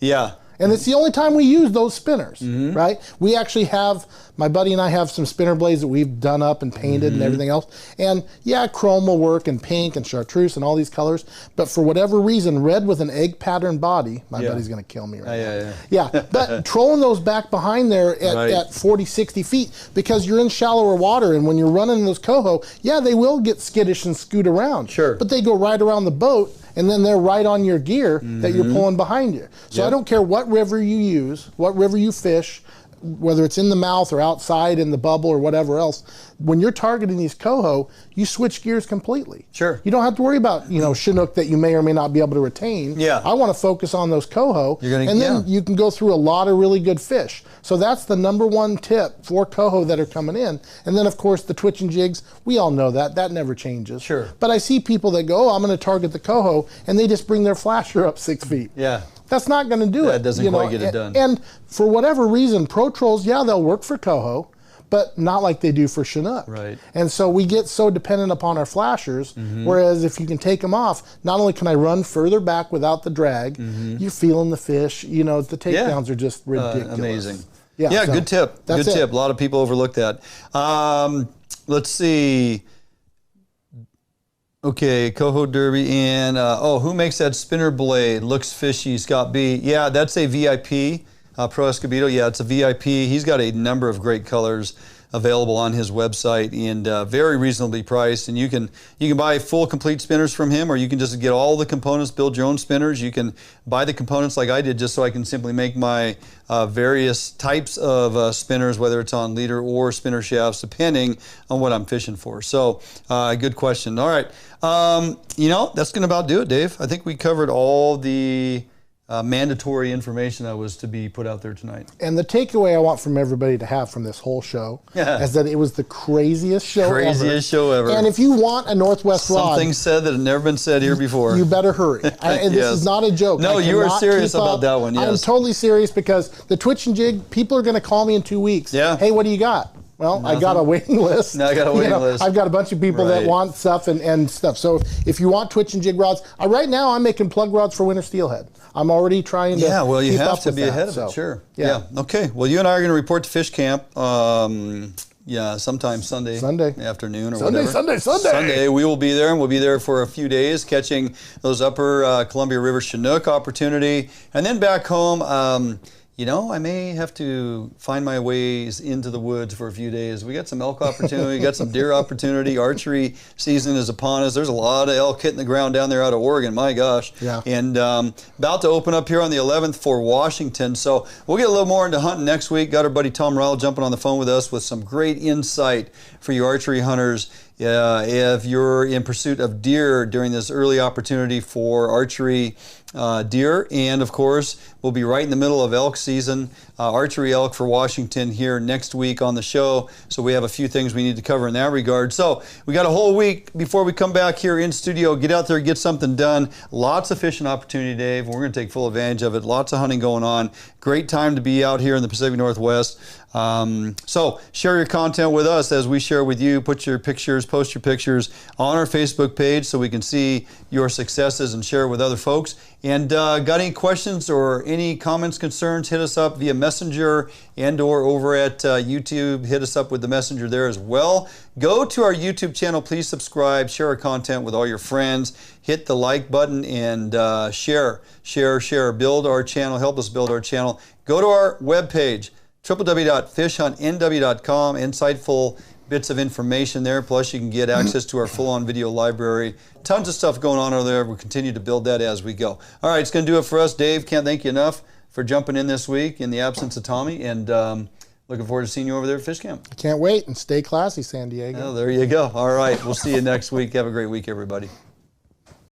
Yeah. And it's the only time we use those spinners, right? We actually have, my buddy and I have some spinner blades that we've done up and painted and everything else. And yeah, chrome will work and pink and chartreuse and all these colors. But for whatever reason, red with an egg pattern body, my buddy's going to kill me right now. Yeah, but trolling those back behind there at 40, 60 feet because you're in shallower water. And when you're running those coho, yeah, they will get skittish and scoot around. Sure. But they go right around the boat and then they're right on your gear that you're pulling behind you. So I don't care what river you use, what river you fish, whether it's in the mouth or outside in the bubble or whatever else, when you're targeting these coho, you switch gears completely. Sure. You don't have to worry about, you know, Chinook that you may or may not be able to retain. Yeah. I want to focus on those coho, and then you can go through a lot of really good fish. So that's the #1 tip for coho that are coming in. And then, of course, the twitching jigs, we all know that. That never changes. Sure. But I see people that go, oh, I'm going to target the coho, and they just bring their flasher up 6 feet. Yeah. That's not going to do it. That doesn't quite get it done. And for whatever reason, pro trolls, yeah, they'll work for coho, but not like they do for Chinook. Right. And so we get so dependent upon our flashers, whereas if you can take them off, not only can I run further back without the drag, you're feeling the fish, you know, the takedowns are just ridiculous. Amazing. Yeah, so good tip. Good tip. A lot of people overlook that. Let's see. Okay, Coho Derby and who makes that spinner blade? Looks fishy, Scott B. Yeah, that's a VIP. Pro Escobedo, yeah, it's a VIP. He's got a number of great colors available on his website and very reasonably priced. And you can buy full complete spinners from him, or you can just get all the components, build your own spinners. You can buy the components like I did, just so I can simply make my various types of spinners, whether it's on leader or spinner shafts, depending on what I'm fishing for. So good question. All right, you know, that's gonna about do it, Dave. I think we covered all the mandatory information that was to be put out there tonight. And the takeaway I want from everybody to have from this whole show is that it was the craziest show ever. And if you want a Northwest rod, something said that had never been said here before. You better hurry. And this is not a joke. No, you are serious about that one. Yes. I'm totally serious because the twitch and jig, people are going to call me in 2 weeks. Yeah. Hey, what do you got? Well, nothing. I got a waiting list. No, I got a waiting list. I've got a bunch of people that want stuff and stuff. So if you want twitch and jig rods, right now I'm making plug rods for winter steelhead. I'm already trying to you have to be that, ahead of it, sure. Yeah. Okay. Well, you and I are going to report to fish camp. Sometime Sunday afternoon or whatever. Sunday, we will be there, and we'll be there for a few days, catching those upper Columbia River Chinook opportunity, and then back home. You know, I may have to find my ways into the woods for a few days. We got some elk opportunity, we got some deer opportunity. Archery season is upon us. There's a lot of elk hitting the ground down there out of Oregon, my gosh. Yeah. And about to open up here on the 11th for Washington. So we'll get a little more into hunting next week. Got our buddy Tom Ryle jumping on the phone with us with some great insight for you archery hunters. If you're in pursuit of deer during this early opportunity for archery deer, and of course we'll be right in the middle of elk season, archery elk for Washington here next week on the show, so we have a few things we need to cover in that regard. So we got a whole week before we come back here in studio. Get out there, get something done. Lots of fishing opportunity, Dave. We're going to take full advantage of it. Lots of hunting going on. Great time to be out here in the Pacific Northwest. So share your content with us as we share with you. Put your pictures, post your pictures on our Facebook page so we can see your successes and share it with other folks. And got any questions or any comments, concerns, hit us up via Messenger and or over at YouTube. Hit us up with the Messenger there as well. Go to our YouTube channel. Please subscribe. Share our content with all your friends. Hit the like button and share. Build our channel. Help us build our channel. Go to our webpage, www.fishhuntnw.com. Insightful bits of information there. Plus, you can get access to our full-on video library. Tons of stuff going on over there. We'll continue to build that as we go. All right, it's going to do it for us. Dave, can't thank you enough for jumping in this week in the absence of Tommy. And Looking forward to seeing you over there at Fish Camp. Can't wait, and stay classy, San Diego. Oh, there you go. All right. We'll see you next week. Have a great week, everybody.